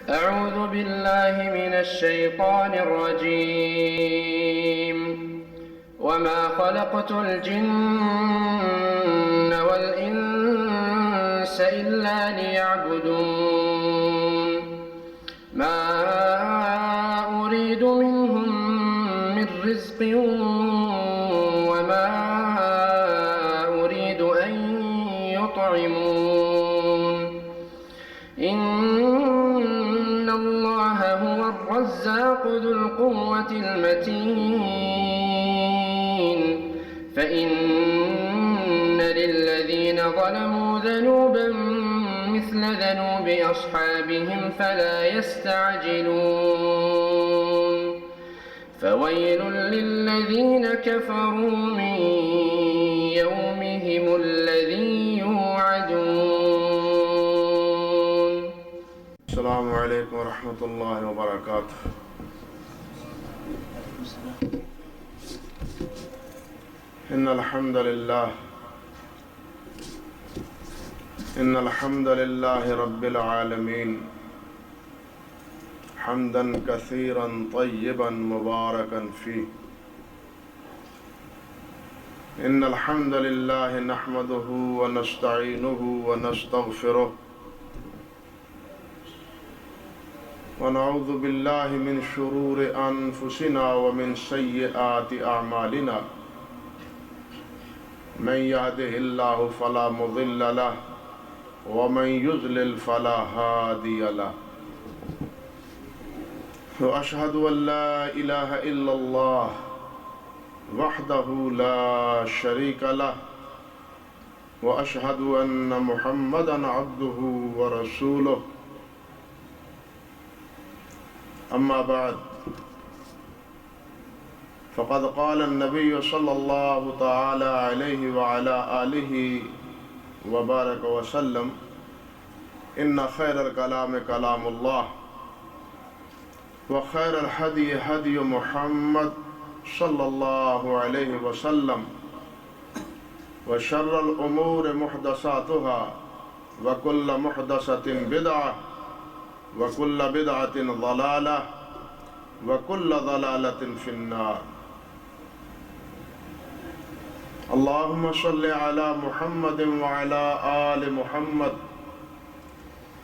أعوذ بالله من الشيطان الرجيم وما خلقت الجن والإنس إلا ليعبدون ما أريد منهم من رزق وما أريد أن يطعمون إن الله هو الرزاق ذو القوة المتين فإن للذين ظلموا ذنوبا مثل ذنوب أصحابهم فلا يستعجلون فويل للذين كفروا من يومهم الذي يوعدون. السلام علیکم ورحمۃ اللہ وبرکاتہ. ان الحمد للہ رب العالمین حمدا کثیرا طیبا مبارکا فیہ. ان الحمد للہ نحمده ونستعینه ونستغفره ونعوذ باللہ من شرور انفسنا ومن سیئات اعمالنا من يهده اللہ فلا مضل له ومن يضلل فلا هادی له واشهد ان لا الہ الا اللہ وحدہ لا شریک له واشهد ان محمدا عبدہ ورسولہ. أما بعد فقد قال النبي صلى الله تعالى عليه وعلى آله وبارك وسلم إن خير الكلام كلام الله وخير الهدي هدي محمد صلى الله عليه وسلم وشر الأمور محدثاتها وكل محدثة بدعة وكل بدعة ضلالة وكل ضلالة في النار. اللهم صل على محمد وعلى آل محمد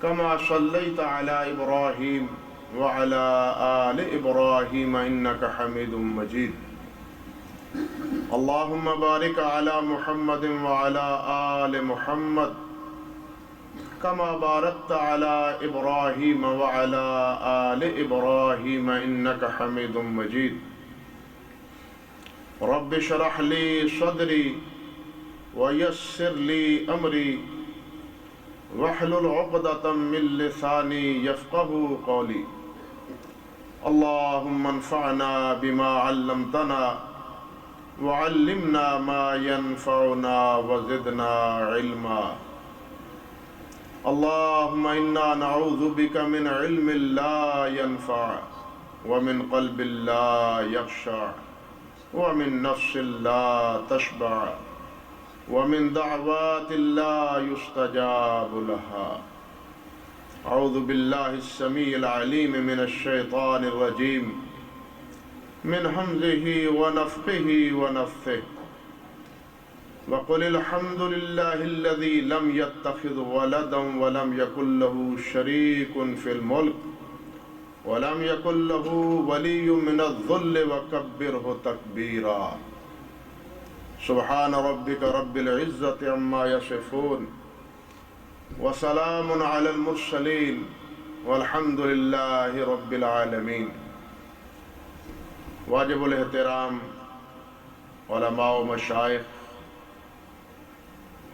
كما صليت على إبراهيم وعلى آل إبراهيم إنك حميد مجيد. اللهم بارك على محمد وعلى آل محمد كما باركت على إبراهيم وعلى آل إبراهيم إنك حميد مجيد. رب اشرح لي صدري ويسر لي أمري واحلل عقدة من لساني يفقهوا قولي. اللهم انفعنا بما علمتنا وعلمنا ما ينفعنا وزدنا علما. اللهم إنا نعوذ بك من علم لا ينفع ومن قلب لا يخشع ومن نفس لا تشبع ومن دعوات لا يستجاب لها. أعوذ بالله السميع العليم من الشيطان الرجيم من همزه ونفخه ونفثه. وقل الحمد لله الذي لم يتخذ ولدا ولم يكن له شريك في الملك ولم يكن له ولي من الذل وكبره تكبيرا. سبحان ربك رب العزة عما يصفون وسلام على المرسلين والحمد لله رب العالمين. واجب الاحترام علماء و مشائخ،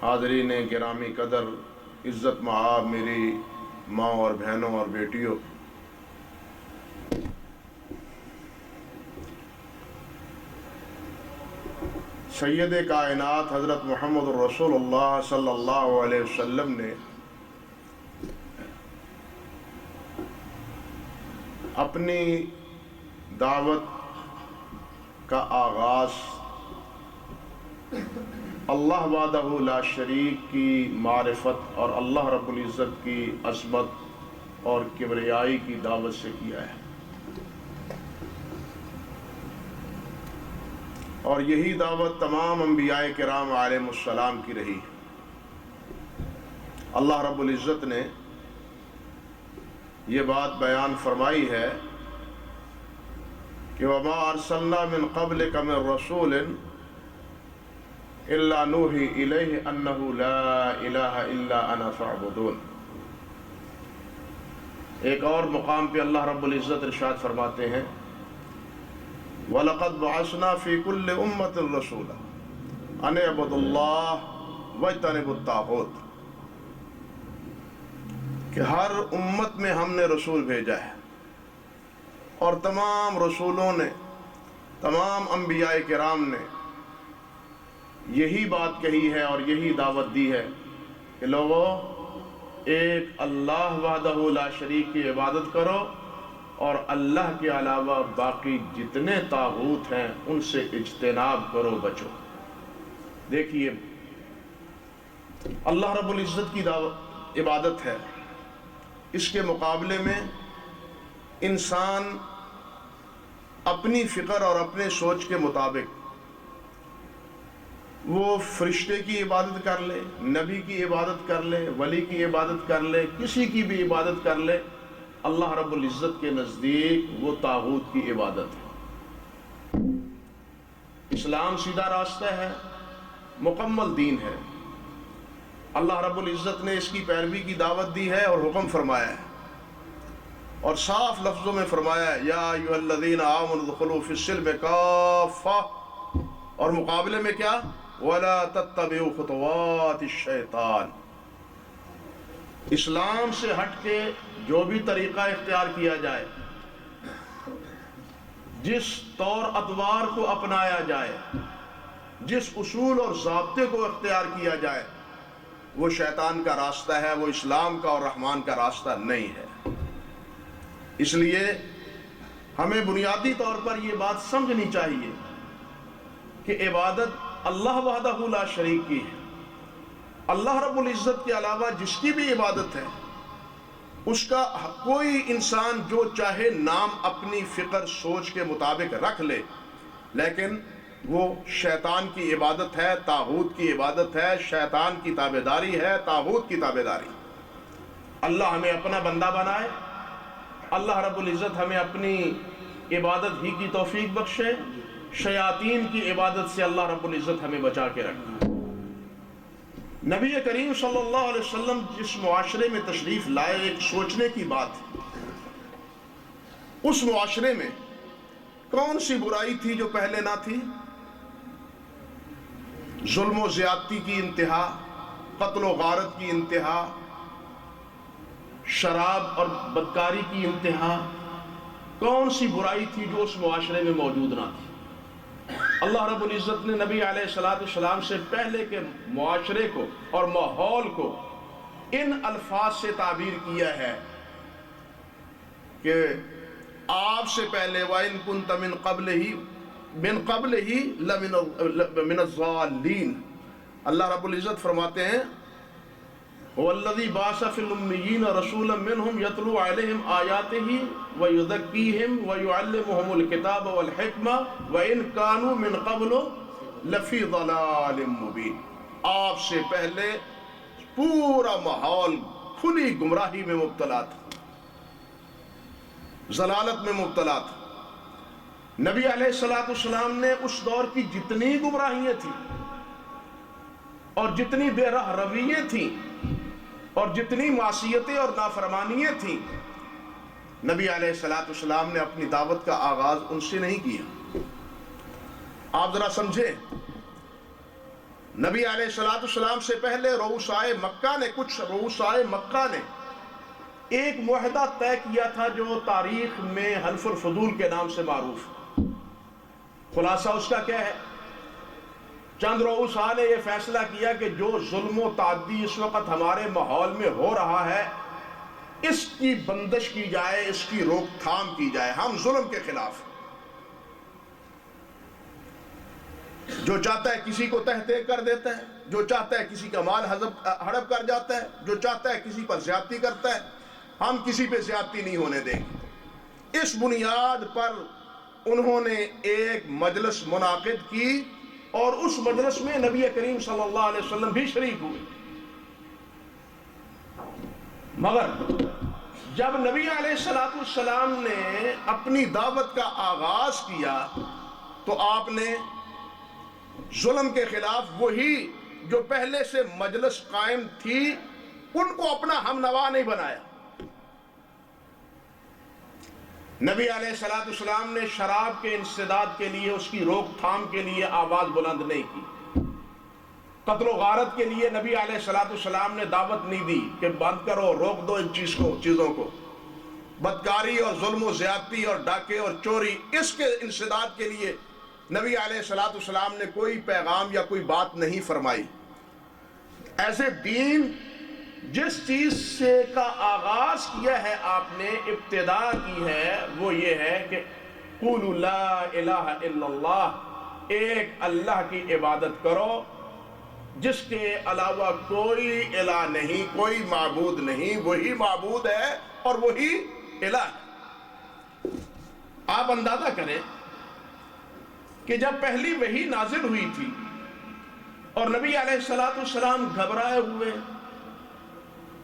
حاضرین گرامی قدر، عزت مآب میری ماں اور بہنوں اور بیٹیوں، سید کائنات حضرت محمد رسول اللہ صلی اللہ علیہ وسلم نے اپنی دعوت کا آغاز اللہ وحدہ لا شریک کی معرفت اور اللہ رب العزت کی عظمت اور کبریائی کی دعوت سے کیا ہے، اور یہی دعوت تمام انبیاء کرام علیہم السلام کی رہی۔ اللہ رب العزت نے یہ بات بیان فرمائی ہے کہ وَمَا أَرْسَلْنَا مِن قَبْلِكَ مِن رَّسُولٍ إِلَّا نُوحِي إِلَيْهِ أَنَّهُ لَا إِلَٰهَ إِلَّا أَنَا فَاعْبُدُونِ۔ ایک اور مقام پہ اللہ رب العزت ارشاد فرماتے ہیں وَلَقَدْ بَعَثْنَا فِي كُلِّ أُمَّةٍ رَّسُولًا أَنِ اعْبُدُوا اللَّهَ وَاجْتَنِبُوا الطَّاغُوتَ، کہ ہر امت میں ہم نے رسول بھیجا ہے، اور تمام رسولوں نے، تمام انبیاء کرام نے یہی بات کہی ہے اور یہی دعوت دی ہے کہ لوگوں ایک اللہ وحدہ لا شریک کی عبادت کرو، اور اللہ کے علاوہ باقی جتنے طاغوت ہیں ان سے اجتناب کرو، بچو۔ دیکھیے اللہ رب العزت کی دعوت عبادت ہے، اس کے مقابلے میں انسان اپنی فکر اور اپنے سوچ کے مطابق وہ فرشتے کی عبادت کر لے، نبی کی عبادت کر لے، ولی کی عبادت کر لے، کسی کی بھی عبادت کر لے، اللہ رب العزت کے نزدیک وہ طاغوت کی عبادت ہے۔ اسلام سیدھا راستہ ہے، مکمل دین ہے، اللہ رب العزت نے اس کی پیروی کی دعوت دی ہے اور حکم فرمایا ہے، اور صاف لفظوں میں فرمایا ہے یا ایھا الذین آمنوا ادخلوا فی السلم کافہ، اور مقابلے میں کیا؟ وَلَا تَتَّبِعُوا خُطُوَاتِ الشَّيْطَانِ، اسلام سے ہٹ کے جو بھی طریقہ اختیار کیا جائے، جس طور اطوار کو اپنایا جائے، جس اصول اور ضابطے کو اختیار کیا جائے، وہ شیطان کا راستہ ہے، وہ اسلام کا اور رحمان کا راستہ نہیں ہے۔ اس لیے ہمیں بنیادی طور پر یہ بات سمجھنی چاہیے کہ عبادت اللہ وحدہ لا شریک کی ہے۔ اللہ رب العزت کے علاوہ جس کی بھی عبادت ہے، اس کا کوئی انسان جو چاہے نام اپنی فکر سوچ کے مطابق رکھ لے، لیکن وہ شیطان کی عبادت ہے، طاغوت کی عبادت ہے، شیطان کی تابعداری ہے، طاغوت کی تابعداری۔ اللہ ہمیں اپنا بندہ بنائے، اللہ رب العزت ہمیں اپنی عبادت ہی کی توفیق بخشے، شیاطین کی عبادت سے اللہ رب العزت ہمیں بچا کے رکھے۔ نبی کریم صلی اللہ علیہ وسلم جس معاشرے میں تشریف لائے، ایک سوچنے کی بات ہے، اس معاشرے میں کون سی برائی تھی جو پہلے نہ تھی؟ ظلم و زیادتی کی انتہا، قتل و غارت کی انتہا، شراب اور بدکاری کی انتہا، کون سی برائی تھی جو اس معاشرے میں موجود نہ تھی؟ اللہ رب العزت نے نبی علیہ السلام سے پہلے کے معاشرے کو اور ماحول کو ان الفاظ سے تعبیر کیا ہے کہ آپ سے پہلے وَإِن كُنْتَ مِن قَبْلِهِ لَمِنَ الضَّالِّينَ، اللہ رب العزت فرماتے ہیں وَالَّذِي بَعَثَ فِي الْأُمِّيِّينَ رَسُولًا مِّنْهُمْ يَتْلُو عَلَيْهِمْ آيَاتِهِ وَيُزَكِّيهِمْ وَيُعَلِّمُهُمُ الْكِتَابَ وَالْحِكْمَةَ وَإِن كَانُوا مِن قَبْلُ لَفِي ضَلَالٍ مُّبِينٍ۔ آپ سے پہلے پورا ماحول کھلی گمراہی میں مبتلا تھا، ضلالت میں مبتلا تھا۔ نبی علیہ السلام نے اس دور کی جتنی گمراہیاں تھیں اور جتنی بے راہ رویے تھیں اور جتنی معصیتیں اور نافرمانیاں تھیں، نبی علیہ السلام نے اپنی دعوت کا آغاز ان سے نہیں کیا۔ آپ ذرا سمجھیں، نبی علیہ السلام سے پہلے کچھ رؤسائے مکہ نے ایک معاہدہ طے کیا تھا جو تاریخ میں حلف الفضول کے نام سے معروف ہے۔ خلاصہ اس کا کیا ہے؟ چند رؤساء نے یہ فیصلہ کیا کہ جو ظلم و تعدی اس وقت ہمارے ماحول میں ہو رہا ہے، اس کی بندش کی جائے، اس کی روک تھام کی جائے، ہم ظلم کے خلاف۔ جو چاہتا ہے کسی کو تہتے کر دیتا ہے، جو چاہتا ہے کسی کا مال ہڑپ کر جاتا ہے، جو چاہتا ہے کسی پر زیادتی کرتا ہے، ہم کسی پہ زیادتی نہیں ہونے دیں گے۔ اس بنیاد پر انہوں نے ایک مجلس منعقد کی اور اس مجلس میں نبی کریم صلی اللہ علیہ وسلم بھی شریک ہوئے۔ مگر جب نبی علیہ السلام نے اپنی دعوت کا آغاز کیا تو آپ نے ظلم کے خلاف وہی جو پہلے سے مجلس قائم تھی ان کو اپنا ہمنوا نہیں بنایا۔ نبی علیہ السلام نے شراب کے انسداد کے لیے، اس کی روک تھام کے لیے آواز بلند نہیں کی۔ قتل و غارت کے لیے نبی علیہ السلام نے دعوت نہیں دی کہ بند کرو، روک دو ان چیزوں کو۔ بدکاری اور ظلم و زیادتی اور ڈاکے اور چوری، اس کے انسداد کے لیے نبی علیہ السلام نے کوئی پیغام یا کوئی بات نہیں فرمائی۔ ایسے دین جس چیز سے کا آغاز کیا ہے، آپ نے ابتدا کی ہے، وہ یہ ہے کہ قولوا لا الہ الا اللہ، ایک اللہ کی عبادت کرو جس کے علاوہ کوئی الہ نہیں، کوئی معبود نہیں، وہی معبود ہے اور وہی الہ ہے۔ آپ اندازہ کریں کہ جب پہلی وحی نازل ہوئی تھی اور نبی علیہ السلام گھبرائے ہوئے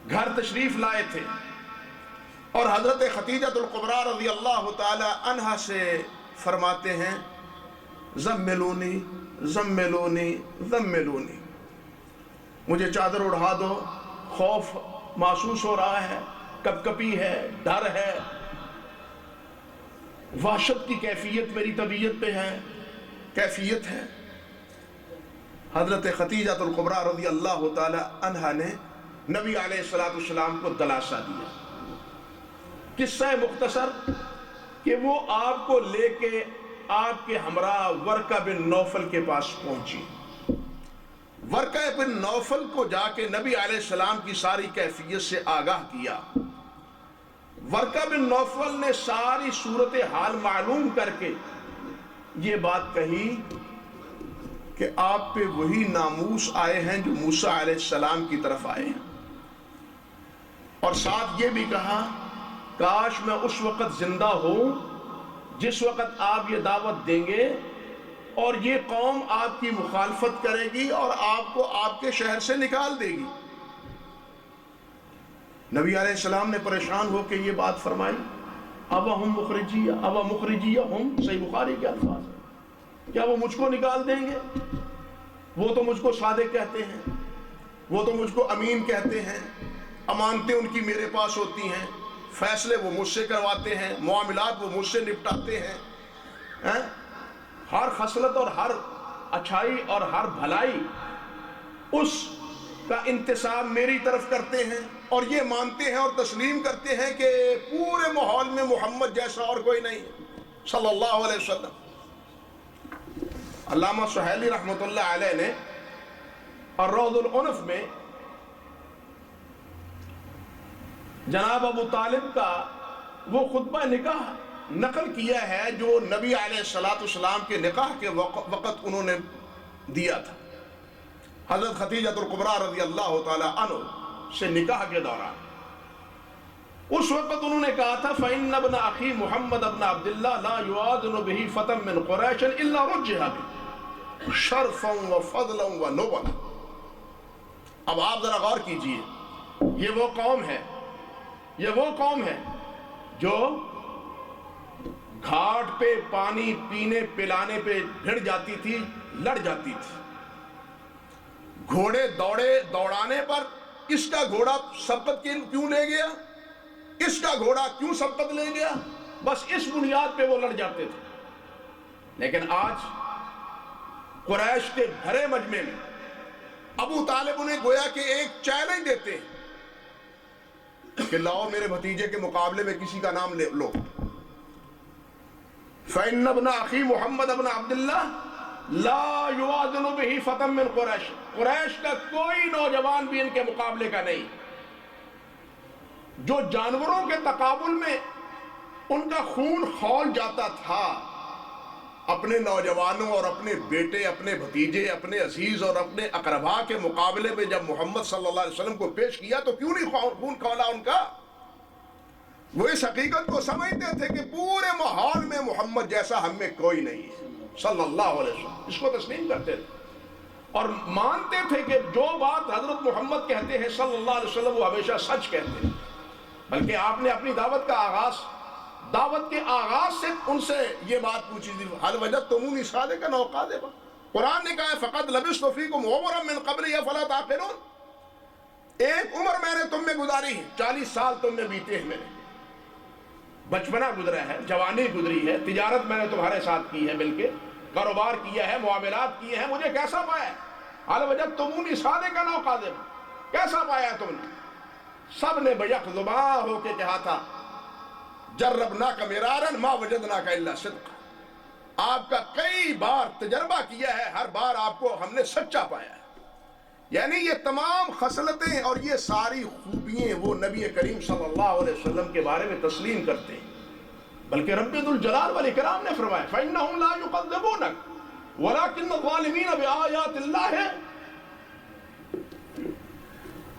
گھر تشریف لائے تھے اور حضرت خدیجہ الکبریٰ رضی اللہ تعالی عنہا سے فرماتے ہیں زملونی زملونی زملونی، مجھے چادر اڑھا دو، خوف محسوس ہو رہا ہے، کپکپی ہے، ڈر ہے، وحشت کی کیفیت میری طبیعت پہ ہے، کیفیت ہے۔ حضرت خدیجہ الکبریٰ رضی اللہ تعالی عنہا نے نبی علیہ السلام کو دلاسا دیا۔ قصہ مختصر کہ وہ آپ کو لے کے آپ کے ہمراہ ورقہ بن نوفل کے پاس پہنچی۔ ورقہ بن نوفل کو جا کے نبی علیہ السلام کی ساری کیفیت سے آگاہ کیا۔ ورقہ بن نوفل نے ساری صورتحال معلوم کر کے یہ بات کہی کہ آپ پہ وہی ناموس آئے ہیں جو موسیٰ علیہ السلام کی طرف آئے ہیں، اور ساتھ یہ بھی کہا کاش میں اس وقت زندہ ہوں جس وقت آپ یہ دعوت دیں گے اور یہ قوم آپ کی مخالفت کرے گی اور آپ کو آپ کے شہر سے نکال دے گی۔ نبی علیہ السلام نے پریشان ہو کے یہ بات فرمائی، ابا ہم مخرجیہ، ابا مخرجیہ ہم، صحیح بخاری کے الفاظ ہیں، کیا وہ مجھ کو نکال دیں گے؟ وہ تو مجھ کو صادق کہتے ہیں، وہ تو مجھ کو امین کہتے ہیں، امانتیں ان کی میرے پاس ہوتی ہیں، فیصلے وہ مجھ سے کرواتے ہیں، معاملات وہ مجھ سے نپٹاتے ہیں، ہر خصلت اور ہر اچھائی اور ہر بھلائی اس کا انتساب میری طرف کرتے ہیں، اور یہ مانتے ہیں اور تسلیم کرتے ہیں کہ پورے ماحول میں محمد جیسا اور کوئی نہیں صلی اللہ علیہ وسلم۔ علامہ سہیلی رحمۃ اللہ علیہ نے الروض العنف میں جناب ابو طالب کا وہ خطبہ نکاح نقل کیا ہے جو نبی علیہ السلام کے نکاح کے وقت انہوں نے دیا تھا۔ حضرت خدیجہ الکبریٰ رضی اللہ تعالی عنہ سے نکاح کے دوران اس وقت انہوں نے کہا تھا فَإِنَّ ابْنَ أَخِي محمد ابن عبداللہ لا يُعَادُنُ بِهِ فَتًى مِّن قُرَيْشٍ إِلَّا رُجِّحَ بِهِ شَرْفًا وَفَضْلًا وَنُبَلًا۔ اب آپ ذرا غور کیجئے، یہ وہ قوم ہے جو گھاٹ پہ پانی پینے پلانے پہ بھیڑ جاتی تھی، لڑ جاتی تھی، گھوڑے دوڑانے پر اس کا گھوڑا سبقت کیوں لے گیا، اس کا گھوڑا کیوں سبقت لے گیا، بس اس بنیاد پہ وہ لڑ جاتے تھے۔ لیکن آج قریش کے بھرے مجمع میں ابو طالب انہیں گویا کہ ایک چیلنج دیتے ہیں کہ لاؤ میرے بھتیجے کے مقابلے میں کسی کا نام لو۔ فَإِنَّ ابْنَ أَخِي محمد ابن عبداللہ لا يُعَادُنُ بِهِ فَتًى مِّن قُرَيْشٍ، قریش کا کوئی نوجوان بھی ان کے مقابلے کا نہیں۔ جو جانوروں کے تقابل میں ان کا خون کھول جاتا تھا، اپنے نوجوانوں اور اپنے بیٹے، اپنے بھتیجے، اپنے عزیز اور اپنے اقربا کے مقابلے میں جب محمد صلی اللہ علیہ وسلم کو پیش کیا تو کیوں نہیں خون کھولا ان کا؟ وہ اس حقیقت کو سمجھتے تھے کہ پورے ماحول میں محمد جیسا ہم میں کوئی نہیں ہے صلی اللہ علیہ وسلم، اس کو تسلیم کرتے تھے اور مانتے تھے کہ جو بات حضرت محمد کہتے ہیں صلی اللہ علیہ وسلم وہ ہمیشہ سچ کہتے ہیں۔ بلکہ آپ نے اپنی دعوت کے آغاز سے ان سے یہ بات پوچھی تھی، حل وجدتمونی صادقا او کاذبا۔ قرآن نے کہا ہے فقد لبثت فیکم عمرا من قبلی افلا تعقلون، ایک عمر میں نے تم میں گزاری ہے، 40 سال تم میں بیتے ہیں، میرے بچپنا گزرا ہے، جوانی گزری ہے، تجارت میں نے تمہارے ساتھ کی ہے، مل کے کاروبار کیا ہے، معاملات کیے ہیں، مجھے کیسا پایا؟ حل وجدتمونی صادقا او کاذبا، کیسا پایا تم نے؟ سب نے بیک زباں ہو کے کہا تھا جربناک مرارا ما وجدناک الا صدقا، آپ کا کئی بار تجربہ کیا ہے، ہر بار آپ کو ہم نے سچا پایا ہے۔ یعنی یہ تمام خصلتیں اور یہ ساری خوبیاں وہ نبی کریم صلی اللہ علیہ وسلم کے بارے میں تسلیم کرتے ہیں۔ بلکہ رب ذوالجلال والاکرام نے فرمایا فَإِنَّهُمْ لَا يُكَذِّبُونَكَ وَلَكِنَّ الظَّالِمِينَ بِآيَاتِ اللَّهِ،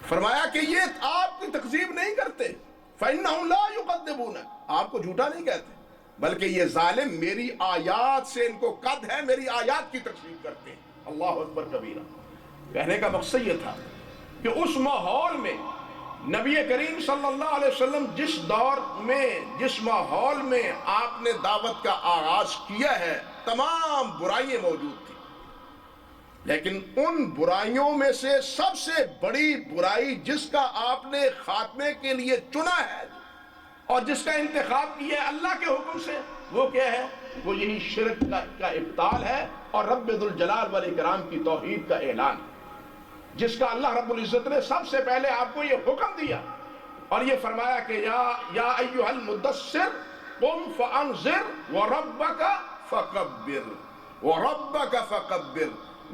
فرمایا کہ یہ آپ کی تکذیب نہیں کرتے، فَإِنَّهُمْ لَا يُكَذِّبُونَكَ، آپ کو جھوٹا نہیں کہتے، بلکہ یہ ظالم میری آیات سے ان کو قد ہے، میری آیات کی تکذیب کرتے ہیں۔ اللہ اکبر کبیرہ۔ کہنے کا مقصد یہ تھا کہ اس ماحول میں نبی کریم صلی اللہ علیہ وسلم جس دور میں، جس ماحول میں آپ نے دعوت کا آغاز کیا ہے، تمام برائیاں موجود تھیں، لیکن ان برائیوں میں سے سب سے بڑی برائی جس کا آپ نے خاتمے کے لیے چنا ہے اور جس کا انتخاب کیا ہے اللہ کے حکم سے، وہ کیا ہے؟ وہ یہی شرک کا ابطال ہے اور رب ذوالجلال والاکرام کی توحید کا اعلان، جس کا اللہ رب العزت نے سب سے پہلے آپ کو یہ حکم دیا اور یہ فرمایا کہ یا ایھا المدثر قم فانذر وربک فکبر۔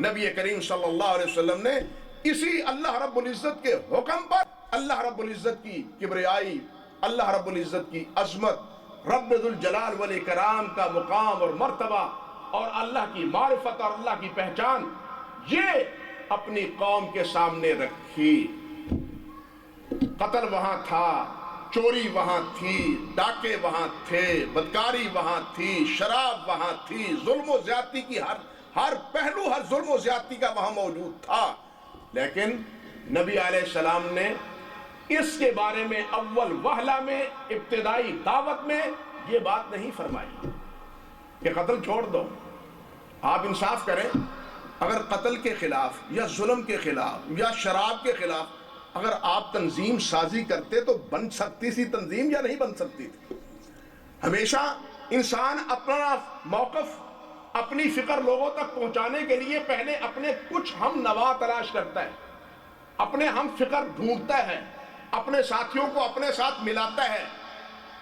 نبی کریم صلی اللہ علیہ وسلم نے اسی اللہ رب العزت کے حکم پر اللہ رب العزت کی کبریائی، اللہ رب العزت کی عظمت، رب ذوالجلال والاکرام کا مقام اور مرتبہ اور اللہ کی معرفت اور اللہ کی پہچان، یہ اپنی قوم کے سامنے رکھی۔ قتل وہاں تھا، چوری وہاں تھی، ڈاکے وہاں تھے، بدکاری وہاں تھی، شراب وہاں تھی، ظلم و زیادتی کی ہر پہلو، ہر ظلم و زیادتی کا وہاں موجود تھا، لیکن نبی علیہ السلام نے اس کے بارے میں اول وہلہ میں، ابتدائی دعوت میں یہ بات نہیں فرمائی کہ قتل چھوڑ دو۔ آپ انصاف کریں، اگر قتل کے خلاف یا ظلم کے خلاف یا شراب کے خلاف اگر آپ تنظیم سازی کرتے تو بن سکتی سی تنظیم یا نہیں بن سکتی تھی؟ ہمیشہ انسان اپنا موقف، اپنی فکر لوگوں تک پہنچانے کے لیے پہلے اپنے کچھ ہم نوا تلاش کرتا ہے، اپنے ہم فکر ڈھونڈتا ہے، اپنے ساتھیوں کو اپنے ساتھ ملاتا ہے۔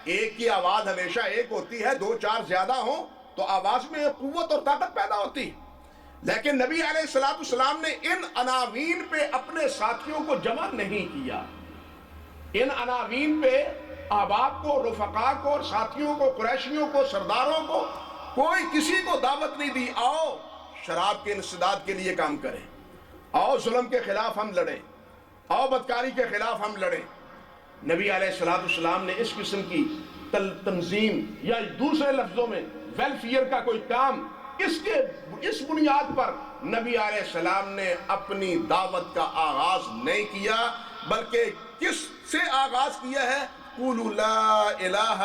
ایک کی آواز ہمیشہ ایک ہوتی ہے، دو چار زیادہ ہوں تو آواز میں قوت اور طاقت پیدا ہوتی ہے، لیکن نبی علیہ السلام نے ان عناوین پہ اپنے ساتھیوں کو جمع نہیں کیا، ان عناوین پہ احباب کو، رفقا کو اور ساتھیوں کو، قریشیوں کو، سرداروں کو کوئی کسی کو دعوت نہیں دی، آؤ شراب کے انسداد کے لیے کام کریں، آؤ ظلم کے خلاف ہم لڑیں، آؤ بدکاری کے خلاف ہم لڑیں۔ نبی علیہ السلام نے اس قسم کی تنظیم یا دوسرے لفظوں میں ویلفیئر کا کوئی کام، اس بنیاد پر نبی علیہ السلام نے اپنی دعوت کا آغاز نہیں کیا، بلکہ کس سے آغاز کیا ہے؟ قولوا لا الہ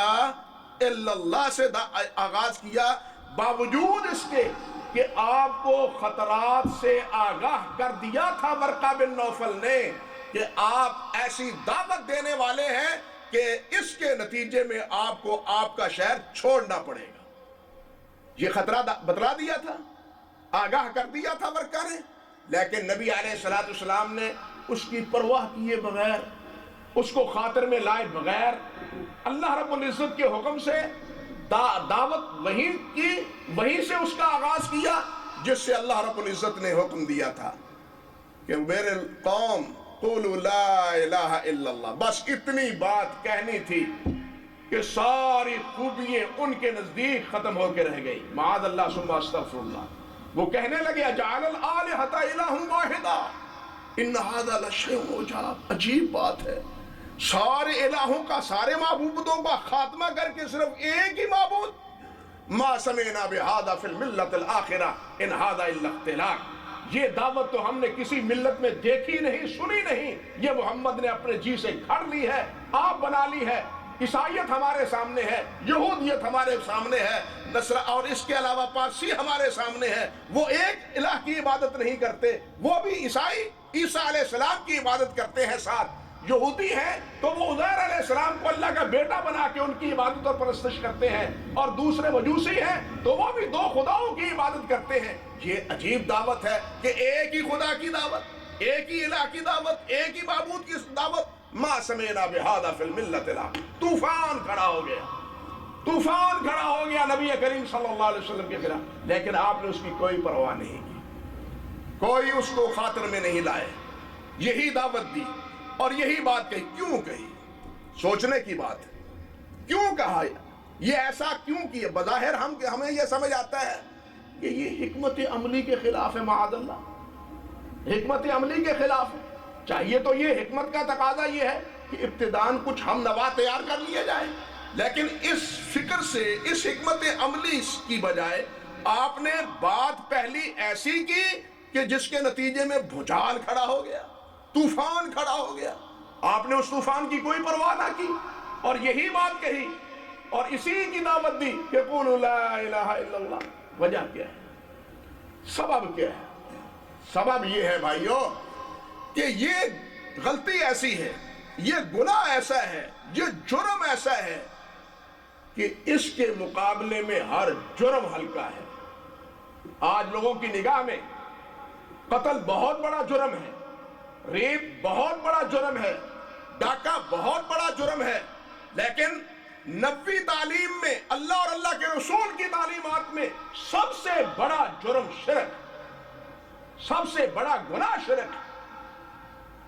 الا اللہ سے آغاز کیا، باوجود اس کے کہ آپ کو خطرات سے آگاہ کر دیا تھا ورقہ بن نوفل نے کہ آپ ایسی دعوت دینے والے ہیں کہ اس کے نتیجے میں آپ کو آپ کا شہر چھوڑنا پڑے گا۔ یہ خطرہ بتلا دیا تھا، آگاہ کر دیا تھا ورقہ نے، لیکن نبی علیہ السلام نے اس کی پرواہ کیے بغیر، اس کو خاطر میں لائے بغیر، اللہ رب العزت کے حکم سے دعوت وہیں سے اس کا آغاز کیا جس سے اللہ رب العزت نے حکم دیا تھا کہ میرے قوم قولوا لا الہ الا اللہ، بس اتنی بات کہنی تھی کہ ساری خوبیاں ان کے نزدیک ختم ہو کے رہ گئی۔ معاذ اللہ ثم استغفر اللہ۔ وہ کہنے لگے اجعل الآلہۃ الہ واحدا ان ھذا لشیء عجاب، عجیب بات ہے، سارے الہوں کا، سارے معبودوں کا خاتمہ کر کے صرف ایک ہی معبود. ما سمعنا بہذا فی الملت الآخرہ ان ھذا الا اختلاق. یہ دعوت تو ہم نے کسی ملت میں دیکھی نہیں، سنی نہیں، یہ محمد نے اپنے جی سے گھڑ لی ہے، آپ بنا لی ہے. عیسائیت ہمارے سامنے ہے، یہودیت ہمارے سامنے ہے، اور اس کے علاوہ پارسی ہمارے سامنے ہے. وہ ایک الہ کی عبادت نہیں کرتے، وہ بھی عیسائی عیسیٰ علیہ السلام کی عبادت کرتے ہیں. ساتھ یہودی ہیں تو وہ عزیر علیہ السلام کو اللہ کا بیٹا بنا کے ان کی عبادت اور پرستش کرتے ہیں، اور دوسرے مجوسی ہیں تو وہ بھی دو خداؤں کی عبادت کرتے ہیں. یہ عجیب دعوت ہے کہ ایک ہی خدا کی دعوت، ایک ہی الہ کی دعوت، ایک ہی معبود کی دعوت. ما سمعنا بہذا فی الملت الآخرہ. طوفان کھڑا ہو گیا، طوفان کھڑا ہو گیا نبی کریم صلی اللہ علیہ وسلم کے خلاف، لیکن آپ نے اس کی کوئی پرواہ نہیں کی، کوئی اس کو خاطر میں نہیں لائے. یہی دعوت دی اور یہی بات کہی. کیوں کہی؟ سوچنے کی بات ہے. کیوں کہا؟ یہ ایسا کیوں کیا؟ بظاہر ہمیں یہ سمجھ آتا ہے کہ یہ حکمت عملی کے خلاف ہے. معاذ اللہ، حکمت عملی کے خلاف ہے. چاہیے تو یہ حکمت کا تقاضا یہ ہے کہ ابتداً کچھ ہم نوا تیار کر لیے جائیں، لیکن اس فکر سے، اس حکمت عملی کی بجائے آپ نے بات پہلی ایسی کی کہ جس کے نتیجے میں بھوچال کھڑا ہو گیا، طوفان کھڑا ہو گیا. آپ نے اس طوفان کی کوئی پرواہ نہ کی اور یہی بات کہی اور اسی کی دعوت دی کہ قولوا لا الہ الا اللہ. وجہ کیا ہے؟ سبب کیا ہے؟ سبب یہ ہے بھائیو کہ یہ غلطی ایسی ہے، یہ گناہ ایسا ہے، یہ جرم ایسا ہے کہ اس کے مقابلے میں ہر جرم ہلکا ہے. آج لوگوں کی نگاہ میں قتل بہت بڑا جرم ہے، ریپ بہت بڑا جرم ہے، ڈاکہ بہت بڑا جرم ہے، لیکن نبوی تعلیم میں، اللہ اور اللہ کے رسول کی تعلیمات میں سب سے بڑا جرم شرک، سب سے بڑا گناہ شرک.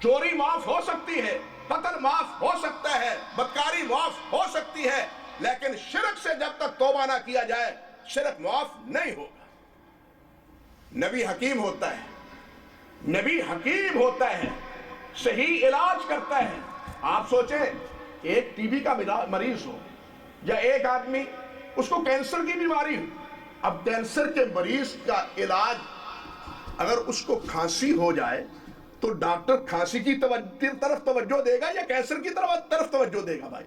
چوری معاف ہو سکتی ہے، قتل معاف ہو سکتا ہے، بدکاری معاف ہو سکتی ہے، لیکن شرک سے جب تک توبہ نہ کیا جائے شرک معاف نہیں ہوگا. نبی حکیم ہوتا ہے، نبی حکیم ہوتا ہے، صحیح علاج کرتا ہے. آپ سوچیں ایک ٹی بی کا مریض ہو یا ایک آدمی اس کو کینسر کی بیماری ہو. اب کینسر کے مریض کا علاج، اگر اس کو کھانسی ہو جائے تو ڈاکٹر کھانسی کی طرف توجہ دے گا یا کینسر کی طرف توجہ دے گا؟ بھائی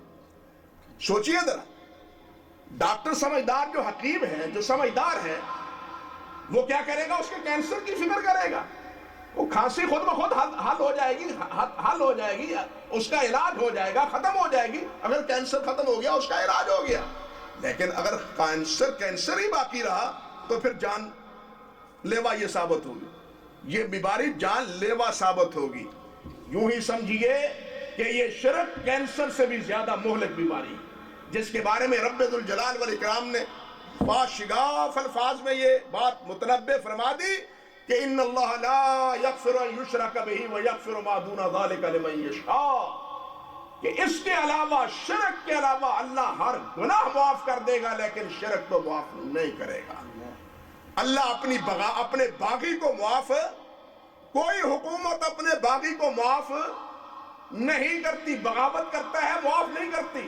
سوچئے ذرا. ڈاکٹر سمجھدار جو حکیم ہے، جو سمجھدار ہے، وہ کیا کرے گا؟ اس کے کینسر کی فکر کرے گا. وہ کھانسی خود بخود حل ہو جائے گی، اس کا علاج ہو جائے گا، ختم ہو جائے گی. اگر کینسر ختم ہو گیا اس کا علاج ہو گیا. لیکن اگر کینسر ہی باقی رہا تو پھر جان لیوا یہ ثابت ہوگی، یہ بیماری جان لیوا ثابت ہوگی. یوں ہی سمجھیے کہ یہ شرک کینسر سے بھی زیادہ مہلک بیماری ہے، جس کے بارے میں رب ذوالجلال والاکرام نے باشگاف الفاظ میں یہ بات متنبہ فرما دی کہ ان اللہ لا یغفر ان یشرک بہ ویغفر ما دون ذلک لمن یشاء، کہ اس کے علاوہ، شرک کے علاوہ اللہ ہر گناہ معاف کر دے گا لیکن شرک تو معاف نہیں کرے گا. اللہ اپنے باغی کو معاف، کوئی حکومت اپنے باغی کو معاف نہیں کرتی، بغاوت کرتا ہے، معاف نہیں کرتی.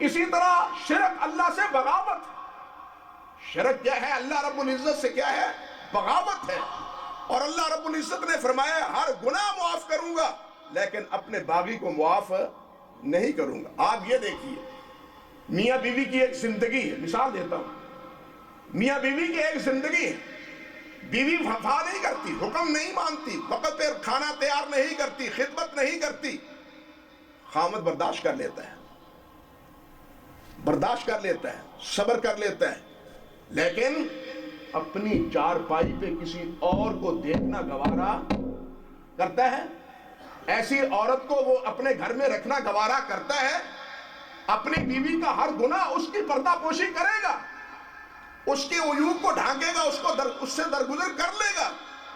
اسی طرح شرک اللہ سے بغاوت ہے. شرک کیا ہے؟ اللہ رب العزت سے کیا ہے؟ بغاوت ہے. اور اللہ رب العزت نے فرمایا ہر گناہ معاف کروں گا لیکن اپنے باغی کو معاف نہیں کروں گا. آپ یہ دیکھیے میاں بیوی کی ایک زندگی ہے، مثال دیتا ہوں. میاں بیوی کی ایک زندگی ہے، بیوی وفا نہیں کرتی، حکم نہیں مانتی، وقت پر کھانا تیار نہیں کرتی، خدمت نہیں کرتی. خامد برداشت کر لیتا ہے، برداشت کر لیتا ہے، صبر کر لیتا ہے، لیکن اپنی چارپائی پہ کسی اور کو دیکھنا گوارا کرتا ہے. ایسی عورت کو وہ اپنے گھر میں رکھنا گوارا کرتا ہے. اپنی بیوی کا ہر گناہ اس کی پردہ پوشی کرے گا، اس کے عیوب کو ڈھانکے گا، اس سے درگزر کر لے گا.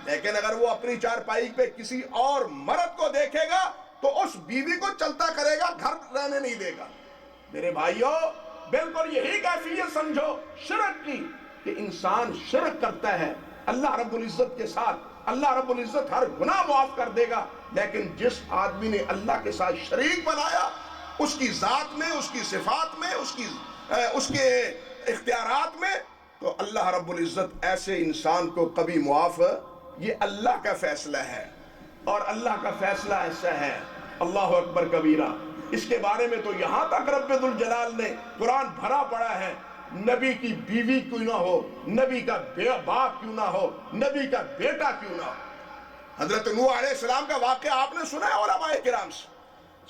لیکن اگر وہ اپنی چارپائی پہ کسی اور مرد کو دیکھے گا تو اس بیوی کو چلتا کرے گا، گھر رہنے نہیں دے گا. میرے بھائیوں بالکل یہی کیفیت سمجھو شرک کی کہ انسان شرک کرتا ہے اللہ رب العزت کے ساتھ. اللہ رب العزت ہر گناہ معاف کر دے گا لیکن جس آدمی نے اللہ کے ساتھ شریک بنایا، اس کی ذات میں، اس کی صفات میں، اس کے اختیارات میں، تو اللہ رب العزت ایسے انسان کو کبھی معاف، یہ اللہ کا فیصلہ ہے، اور اللہ کا فیصلہ ایسا ہے، اللہ اکبر کبیرہ۔ اس کے بارے میں تو یہاں تک رب ذوالجلال نے قرآن بھرا پڑا ہے، نبی کی بیوی کیوں نہ ہو، نبی کا باپ کیوں نہ ہو، نبی کا بیٹا کیوں نہ ہو۔ حضرت نوح علیہ السلام کا واقعہ آپ نے سنا ہے علماء کرام سے،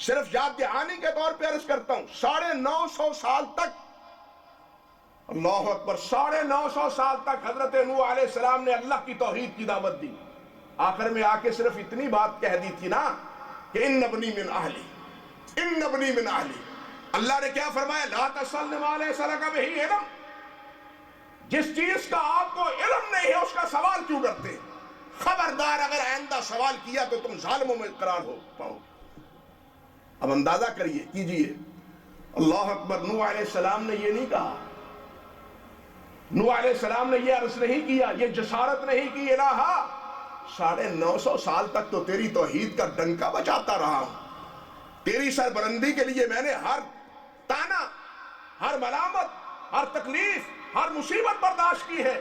صرف یاد دہانی کے طور پہ عرض کرتا ہوں، 950 سال تک، اللہ اکبر، 950 سال تک حضرت نوح علیہ السلام نے اللہ کی توحید کی دعوت دی۔ آخر میں آ کے صرف اتنی بات کہہ دی تھی نا کہ ان ابنی من اہلی، ان ابنی من اہلی۔ اللہ نے کیا فرمایا؟ لا تسألنی ما لیس لک بہ علم، جس چیز کا آپ کو علم نہیں ہے اس کا سوال کیوں کرتے ہیں؟ خبردار اگر آئندہ سوال کیا تو تم ظالموں میں قرار ہو پاؤ گے۔ اب اندازہ کیجئے، اللہ اکبر، نوح علیہ السلام نے یہ نہیں کہا، نوح علیہ السلام نے یہ عرض نہیں کیا، یہ جسارت نہیں کی، الہا 950 سال تک تو تیری توحید کا ڈنکا بجاتا رہا ہوں، تیری سربلندی کے لیے میں نے ہر تانا، ہر ملامت، ہر تکلیف، ہر مصیبت برداشت کی ہے،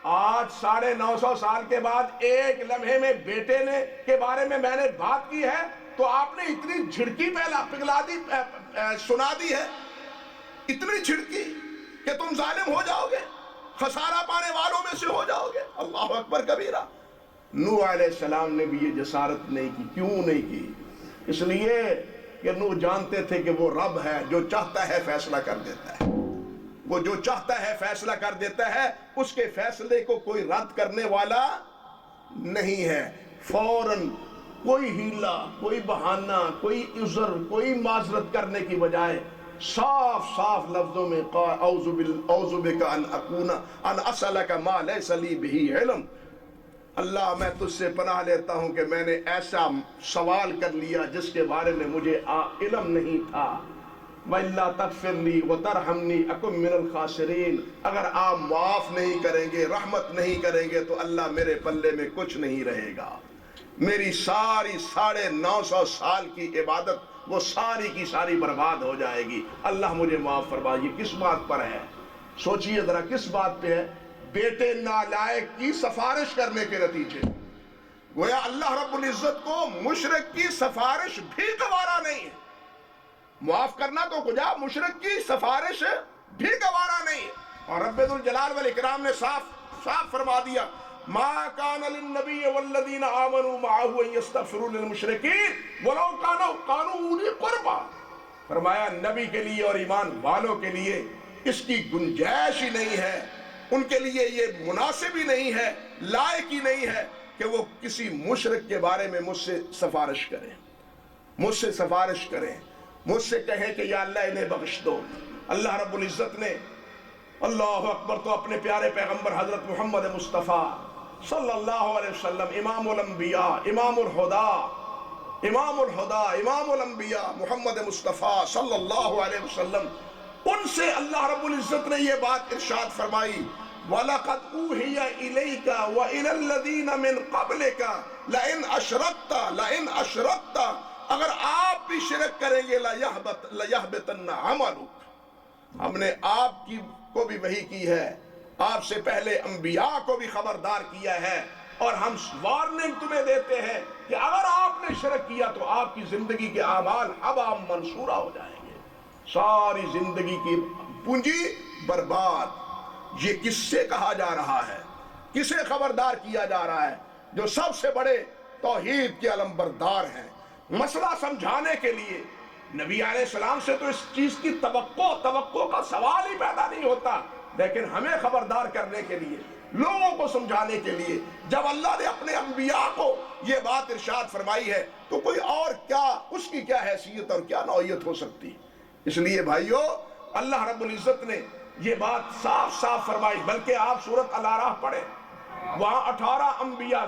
آج 950 سال کے بعد ایک لمحے میں بیٹے کے بارے میں نے بات کی ہے تو آپ نے اتنی جھڑکی پگلا دی، سنا دی ہے، اتنی جھڑکی کہ تم ظالم ہو جاؤ گے، خسارہ پانے والوں میں سے ہو جاؤ گے۔ اللہ اکبر کبیرہ۔ نوح علیہ السلام نے بھی یہ جسارت نہیں کی۔ کیوں نہیں کی؟ اس لیے کہ نوح جانتے تھے کہ وہ رب ہے، جو چاہتا ہے فیصلہ کر دیتا ہے، وہ جو چاہتا ہے فیصلہ کر دیتا ہے، اس کے فیصلے کو کوئی رد کرنے والا نہیں ہے۔ فوراً کوئی ہیلا، کوئی بہانہ، کوئی عذر، کوئی معذرت کرنے کی بجائے صاف صاف لفظوں میں اعوذ بک ان اسألک ما لیس لی بہ علم، اللہ میں تجھ سے پناہ لیتا ہوں کہ میں نے ایسا سوال کر لیا جس کے بارے میں مجھے علم نہیں تھا۔ وَإِلَّا تَغْفِرْ لِي وَتَرْحَمْنِي أَكُن مِّنَ الْخَاسِرِينَ، اگر آپ معاف نہیں کریں گے، رحمت نہیں کریں گے تو اللہ میرے پلے میں کچھ نہیں رہے گا، میری ساری 950 سال کی عبادت وہ ساری کی ساری برباد ہو جائے گی، اللہ مجھے معاف فرمائیے۔ کس بات پر ہے؟ سوچئے ذرا کس بات پہ ہے؟ بیٹے نالائق کی سفارش کرنے کے نتیجے، گویا اللہ رب العزت کو مشرک کی سفارش بھی گوارا نہیں ہے، معاف کرنا تو کجا، مشرک کی سفارش بھی گوارا نہیں ہے۔ اور رب ذوالجلال والاکرام نے صاف فرما دیا، ما کان للنبی والذین آمنوا معه ان یستغفروا للمشرکین ولو کانوا اولی قربا، فرمایا نبی کے لیے اور ایمان والوں کے لیے اس کی گنجائش ہی نہیں ہے، ان کے لیے یہ مناسب ہی نہیں ہے، لائق ہی نہیں ہے کہ وہ کسی مشرک کے بارے میں مجھ سے سفارش کریں، مجھ سے سفارش کریں، مجھ سے کہیں کہ یا اللہ انہیں بخش دو۔ اللہ رب العزت نے، اللہ اکبر، تو اپنے پیارے پیغمبر حضرت محمد مصطفیٰ صلی اللہ علیہ وسلم، امام الانبیاء، امام الہدا، امام الانبیاء محمد مصطفیٰ صلی اللہ علیہ وسلم، ان سے اللہ رب العزت نے یہ بات ارشاد فرمائی، وَلَقَدْ أُوحِيَ إِلَيْكَ وَإِلَى الَّذِينَ مِن قَبْلِكَ لَئِنْ أَشْرَكْتَ، اگر آپ بھی شرک کریں گے لَيَحْبِطَنَّ عَمَلُكَ، ہم نے آپ کو بھی وحی کی ہے، آپ سے پہلے انبیاء کو بھی خبردار کیا ہے، اور ہم وارننگ تمہیں دیتے ہیں کہ اگر آپ نے شرک کیا تو آپ کی زندگی کے اعمال ہباء منصورہ ہو جائیں گے، ساری زندگی کی پونجی برباد۔ یہ کس سے کہا جا رہا ہے؟ کسے خبردار کیا جا رہا ہے؟ جو سب سے بڑے توحید کے علمبردار ہیں۔ مسئلہ سمجھانے کے لیے نبی علیہ السلام سے تو اس چیز کی توقع کا سوال ہی پیدا نہیں ہوتا، لیکن ہمیں خبردار کرنے کے لیے، لوگوں کو سمجھانے کے لیے جب اللہ نے اپنے انبیاء کو یہ بات ارشاد فرمائی ہے تو کوئی اور کیا، اس کی کیا حیثیت اور کیا نوعیت ہو سکتی۔ اس لیے بھائیو، اللہ رب العزت نے یہ بات صاف فرمائی، بلکہ آپ سورۃ الاعراف پڑھیں، وہاں 18 انبیاء،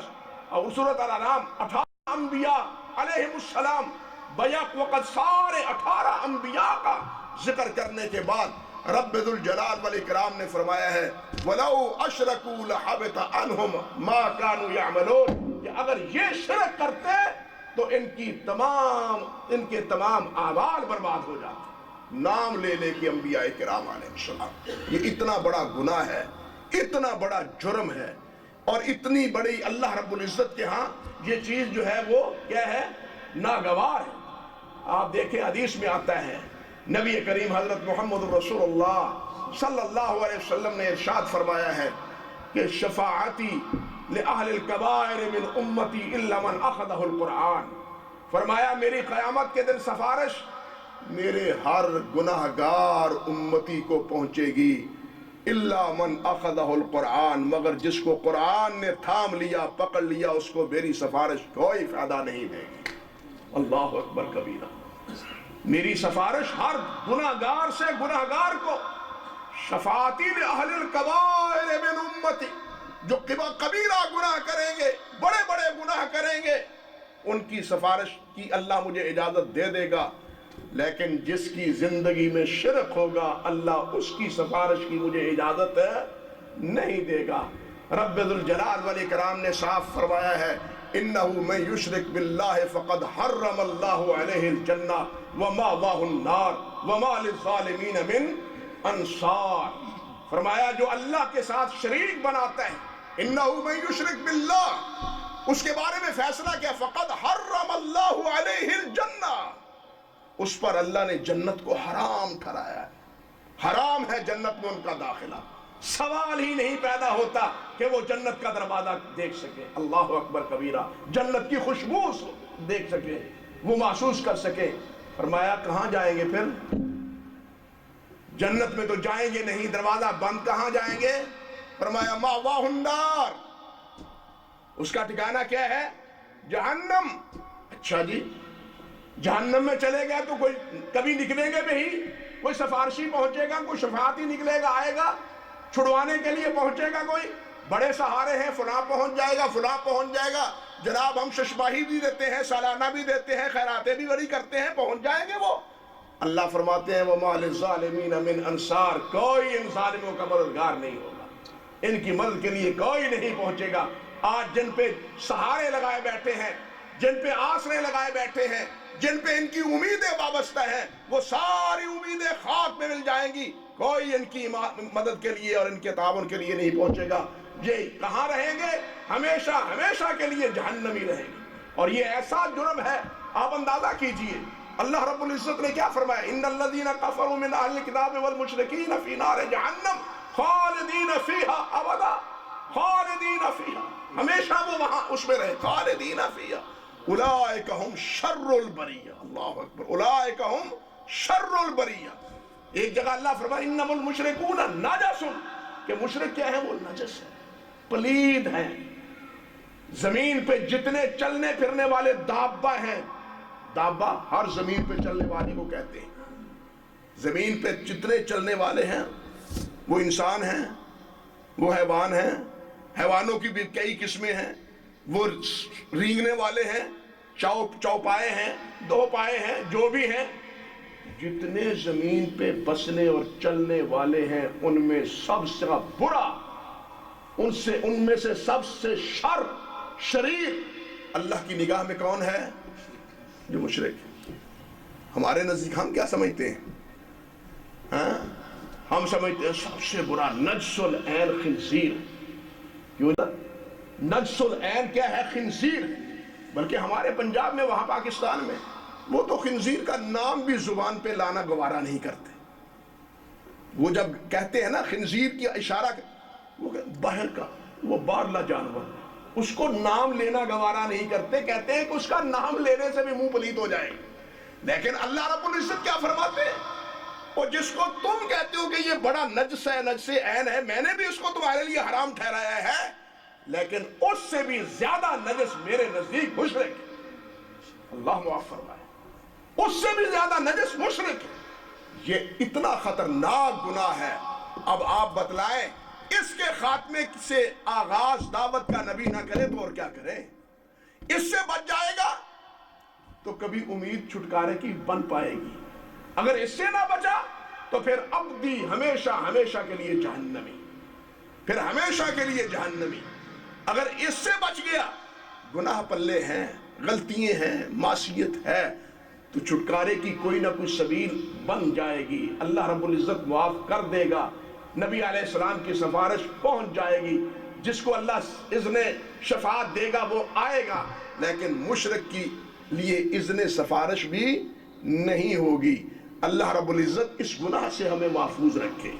اور سورۃ الانعام 18 انبیاء علیہم السلام بیک وقت سارے 18 انبیاء کا ذکر کرنے کے بعد رب ذوالجلال والاکرام نے فرمایا ہے وَلَوْ أَشْرَكُوا لَحَبِطَ عَنْهُمْ مَا كَانُوا يَعْمَلُونَ، کہ اگر یہ شرک کرتے تو ان کے تمام اعمال برباد ہو جاتے. نام لے لے کے انبیاء کرام علیہ السلام. یہ اتنا بڑا گناہ ہے, اتنا بڑا جرم ہے, اور اتنی بڑی اللہ رب العزت کے ہاں یہ چیز جو ہے وہ کیا ہے, ناگوار ہے. آپ دیکھیں حدیث میں آتا ہے, نبی کریم حضرت محمد رسول اللہ صلی اللہ علیہ وسلم نے ارشاد فرمایا ہے کہ شفاعتی لأہل الکبائر من امتی الا من اخذہ القرآن. فرمایا میری قیامت کے دن سفارش میرے ہر گناہگار امتی کو پہنچے گی, الا من اخذہ القرآن, مگر جس کو قرآن نے تھام لیا, پکڑ لیا, اس کو میری سفارش کوئی فائدہ نہیں دے گی. اللہ اکبر کبیرہ. میری سفارش ہر گناہگار سے گناہگار کو, شفاعتی لأہل الکبائر من امتی, جو کبیرہ گناہ کریں گے, بڑے بڑے گناہ کریں گے, ان کی سفارش کی اللہ مجھے اجازت دے دے گا. لیکن جس کی زندگی میں شرک ہوگا اللہ اس کی سفارش کی مجھے اجازت نہیں دے گا. رب ذوالجلال والاکرام نے صاف فرمایا ہے انہو من یشرک باللہ فقد حرم اللہ علیہ الجنہ ومأواہ النار وما للظالمین من انصار. فرمایا جو اللہ کے ساتھ شریک بناتا ہے, انہو من یشرک باللہ, اس کے بارے میں فیصلہ کیا, فقد حرم اللہ علیہ الجنہ, اس پر اللہ نے جنت کو حرام ٹھہرایا ہے. حرام ہے جنت میں ان کا داخلہ. سوال ہی نہیں پیدا ہوتا کہ وہ جنت کا دروازہ دیکھ سکے. اللہ اکبر کبیرہ. جنت کی خوشبو دیکھ سکے, وہ محسوس کر سکے. فرمایا کہاں جائیں گے پھر؟ جنت میں تو جائیں گے نہیں, دروازہ بند, کہاں جائیں گے؟ فرمایا مأواہ النار, اس کا ٹھکانہ کیا ہے؟ جہنم. اچھا جی, جہنم میں چلے گئے تو کوئی کبھی نکلیں گے بھی؟ کوئی سفارشی پہنچے گا, کوئی شفاعتی نکلے گا, آئے گا چھڑوانے کے لیے پہنچے گا کوئی؟ بڑے سہارے ہیں, فلاں پہنچ جائے گا, فلاں پہنچ جائے گا, جناب ہم ششماہی بھی دیتے ہیں, سالانہ بھی دیتے ہیں, خیراتیں بھی بڑی کرتے ہیں, پہنچ جائیں گے وہ؟ اللہ فرماتے ہیں وَمَا لِلظَّالِمِينَ مِنْ أَنصَارٍ, کوئی ان ظالموں کا مددگار نہیں ہوگا, ان کی مدد کے لیے کوئی نہیں پہنچے گا. آج جن پہ سہارے لگائے بیٹھے ہیں, جن پہ آسرے لگائے بیٹھے ہیں, جن پہ ان کی امیدیں وابستہ ہیں, وہ ساری امیدیں خاک میں مل جائیں گی. کوئی ان کی مدد کے لیے اور ان کے تعاون کے لیے نہیں پہنچے گا. یہ کہاں رہیں گے؟ ہمیشہ ہمیشہ کے لیے جہنم ہی رہیں گے. اور یہ ایسا جرم ہے, آپ اندازہ کیجئے اللہ رب العزت نے کیا فرمایا, ان الذین کفروا من اہل الکتاب والمشرکین فی نار جہنم خالدین فیہا ابدا, خالدین فیہا, ہمیشہ وہ وہاں اس میں رہے, خالدین فیہا. اولئک ہم شر البریہ. اللہ اکبر. اولئک ہم شر البریہ. ایک جگہ اللہ فرمایا انما المشرکون نجس, کہ مشرک کیا ہے؟ وہ نجس ہے, پلید ہیں. زمین پہ جتنے چلنے پھرنے والے دابہ ہیں, دابہ ہر زمین پہ چلنے والی کو کہتے ہیں. زمین پہ جتنے چلنے والے ہیں وہ انسان ہیں, وہ حیوان ہیں, حیوانوں کی بھی کئی قسمیں ہیں, وہ رینگنے والے ہیں, چوپائے ہیں, دو پائے ہیں, جو بھی ہیں, جتنے زمین پہ بسنے اور چلنے والے ہیں ان میں سب سے برا, ان میں سے سب سے شریر اللہ کی نگاہ میں کون ہے؟ جو مشرک. ہمارے نزدیک ہم کیا سمجھتے ہیں؟ ہم سمجھتے ہیں سب سے برا نجس العین خنزیر. کیوں؟ نجس العین کیا ہے؟ خنزیر. بلکہ ہمارے پنجاب میں, وہاں پاکستان میں, وہ تو خنزیر کا نام بھی زبان پہ لانا گوارا نہیں کرتے. وہ جب کہتے ہیں نا خنزیر کی اشارہ, وہ باہر کا, وہ بارلا جانور, اس کو نام لینا گوارا نہیں کرتے. کہتے ہیں کہ اس کا نام لینے سے بھی منہ پلیت ہو جائے. لیکن اللہ رب العزت کیا فرماتے ہیں, اور جس کو تم کہتے ہو کہ یہ بڑا نجس ہے, نجس عین ہے, میں نے بھی اس کو تمہارے لیے حرام ٹھہرایا ہے, لیکن اس سے بھی زیادہ نجس میرے نزدیک مشرک. اللہ معاف فرمائے, اس سے بھی زیادہ نجس مشرک. یہ اتنا خطرناک گناہ ہے. اب آپ بتلائیں, اس کے خاتمے سے آغاز دعوت کا نبی نہ کرے تو اور کیا کرے؟ اس سے بچ جائے گا تو کبھی امید چھٹکارے کی بن پائے گی. اگر اس سے نہ بچا تو پھر ابدی ہمیشہ ہمیشہ کے لیے جہنمی, پھر ہمیشہ کے لیے جہنمی. اگر اس سے بچ گیا, گناہ پلے ہیں, غلطیاں ہیں، معصیت ہے، تو چھٹکارے کی کوئی نہ کوئی سبیل بن جائے گی، اللہ رب العزت معاف کر دے گا، نبی علیہ السلام کی سفارش پہنچ جائے گی، جس کو اللہ اذن شفاعت دے گا وہ آئے گا، لیکن مشرک کی لیے اذن سفارش بھی نہیں ہوگی۔ اللہ رب العزت اس گناہ سے ہمیں محفوظ رکھے۔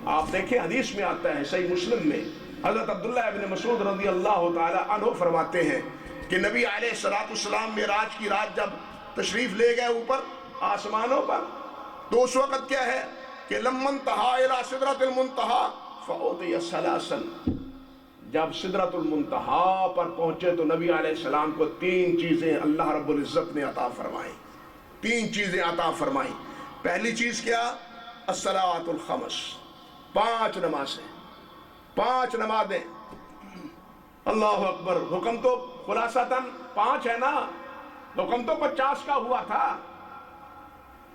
آپ دیکھیں حدیث میں آتا ہے صحیح مسلم میں، حضرت عبداللہ ابن مسعود رضی اللہ تعالی عنہ فرماتے ہیں کہ نبی علیہ السلام معراج کی رات جب تشریف لے گئے اوپر آسمانوں پر، تو اس وقت کیا ہے کہ لمن انتہا الی سدرۃ المنتہا فاعطی سلاسل، جب سدرۃ المنتہا پر پہنچے تو نبی علیہ السلام کو 3 چیزیں اللہ رب العزت نے عطا فرمائیں، 3 چیزیں عطا فرمائیں۔ پہلی چیز کیا؟ الصلوات الخمس، 5 نمازیں، 5 نمازیں۔ اللہ اکبر، حکم تو خلاصتاً 5 ہے نا، حکم تو 50 کا ہوا تھا،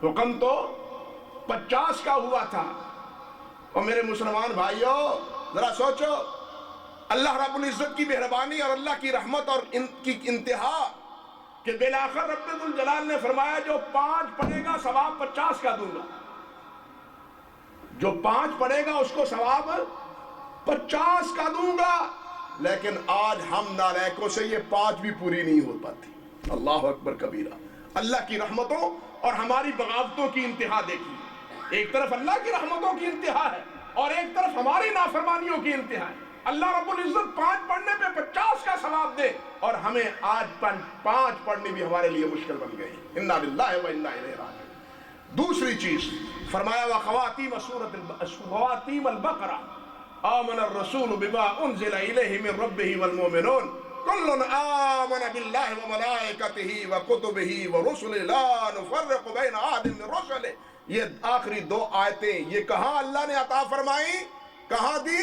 حکم تو 50 کا ہوا تھا۔ اور میرے مسلمان بھائیوں ذرا سوچو، اللہ رب العزت کی مہربانی اور اللہ کی رحمت اور ان کی انتہا کہ بالآخر رب الجلال نے فرمایا جو 5 پڑھے گا ثواب 50 کا دوں گا، جو 5 پڑھے گا اس کو ثواب 50 کا دوں گا، لیکن آج ہم نالائقوں سے یہ 5 بھی پوری نہیں ہو پاتی۔ اللہ اکبر کبیرہ۔ اللہ کی رحمتوں اور ہماری بغاوتوں کی انتہا دیکھیے، ایک طرف اللہ کی رحمتوں کی انتہا ہے اور ایک طرف ہماری نافرمانیوں کی انتہا ہے۔ اللہ رب العزت 5 پڑھنے پہ 50 کا ثواب دے اور ہمیں آج 5 پڑھنے بھی ہمارے لیے مشکل بن گئی۔ انا للہ و انا الیہ راجعون۔ دوسری چیز فرمایا خواتیم البقرہ آمن الرسول بما انزل الیہ من ربہ والمؤمنون کل آمن باللہ وملائکتہ وکتبہ ورسلہ لا نفرق بین احد من رسلہ۔ یہ آخری 2 آیتیں یہ کہاں اللہ نے عطا فرمائی، کہاں دی؟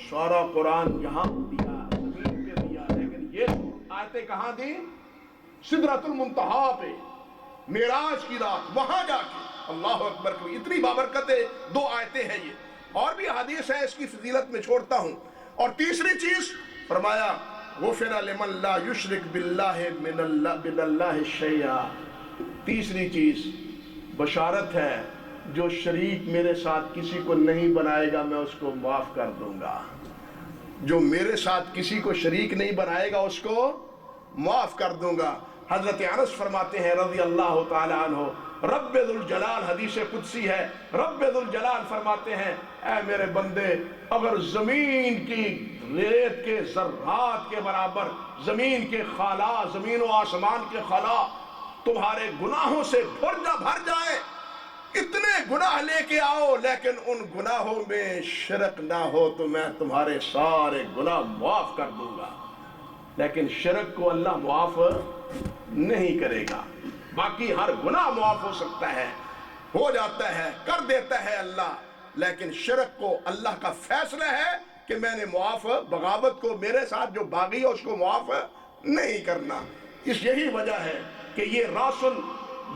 سارا قرآن یہاں دیا، زمین پہ دیا، لیکن یہ آیتیں کہاں دی؟ سدرۃ المنتہا پہ، معراج کی رات وہاں جا کے۔ اللہ اکبر، کوئی اتنی بابرکت 2 آیتیں ہیں یہ، اور بھی حدیث ہے اس کی فضیلت میں چھوڑتا ہوں۔ اور تیسری چیز فرمایا غفر لمن لا یشرک باللہ من اللہ شیئا۔ تیسری چیز بشارت ہے، جو شریک میرے ساتھ کسی کو نہیں بنائے گا میں اس کو معاف کر دوں گا، جو میرے ساتھ کسی کو شریک نہیں بنائے گا اس کو معاف کر دوں گا۔ حضرت انس فرماتے ہیں رضی اللہ تعالی عنہ، رب ذوالجلال، حدیث قدسی ہے، رب ذوالجلال فرماتے ہیں اے میرے بندے، اگر زمین کی ریت کے ذرات کے برابر زمین کے خلا، زمین و آسمان کے خلا تمہارے گناہوں سے بھر جائے، اتنے گناہ لے کے آؤ لیکن ان گناہوں میں شرک نہ ہو تو میں تمہارے سارے گناہ معاف کر دوں گا۔ لیکن شرک کو اللہ معاف نہیں کرے گا، باقی ہر گناہ معاف ہو سکتا ہے، ہو جاتا ہے، کر دیتا ہے اللہ، لیکن شرک کو اللہ کا فیصلہ ہے کہ میں نے معاف، بغاوت کو میرے ساتھ جو باغی ہے اس کو معاف نہیں کرنا۔ یہی وجہ ہے کہ یہ راسل،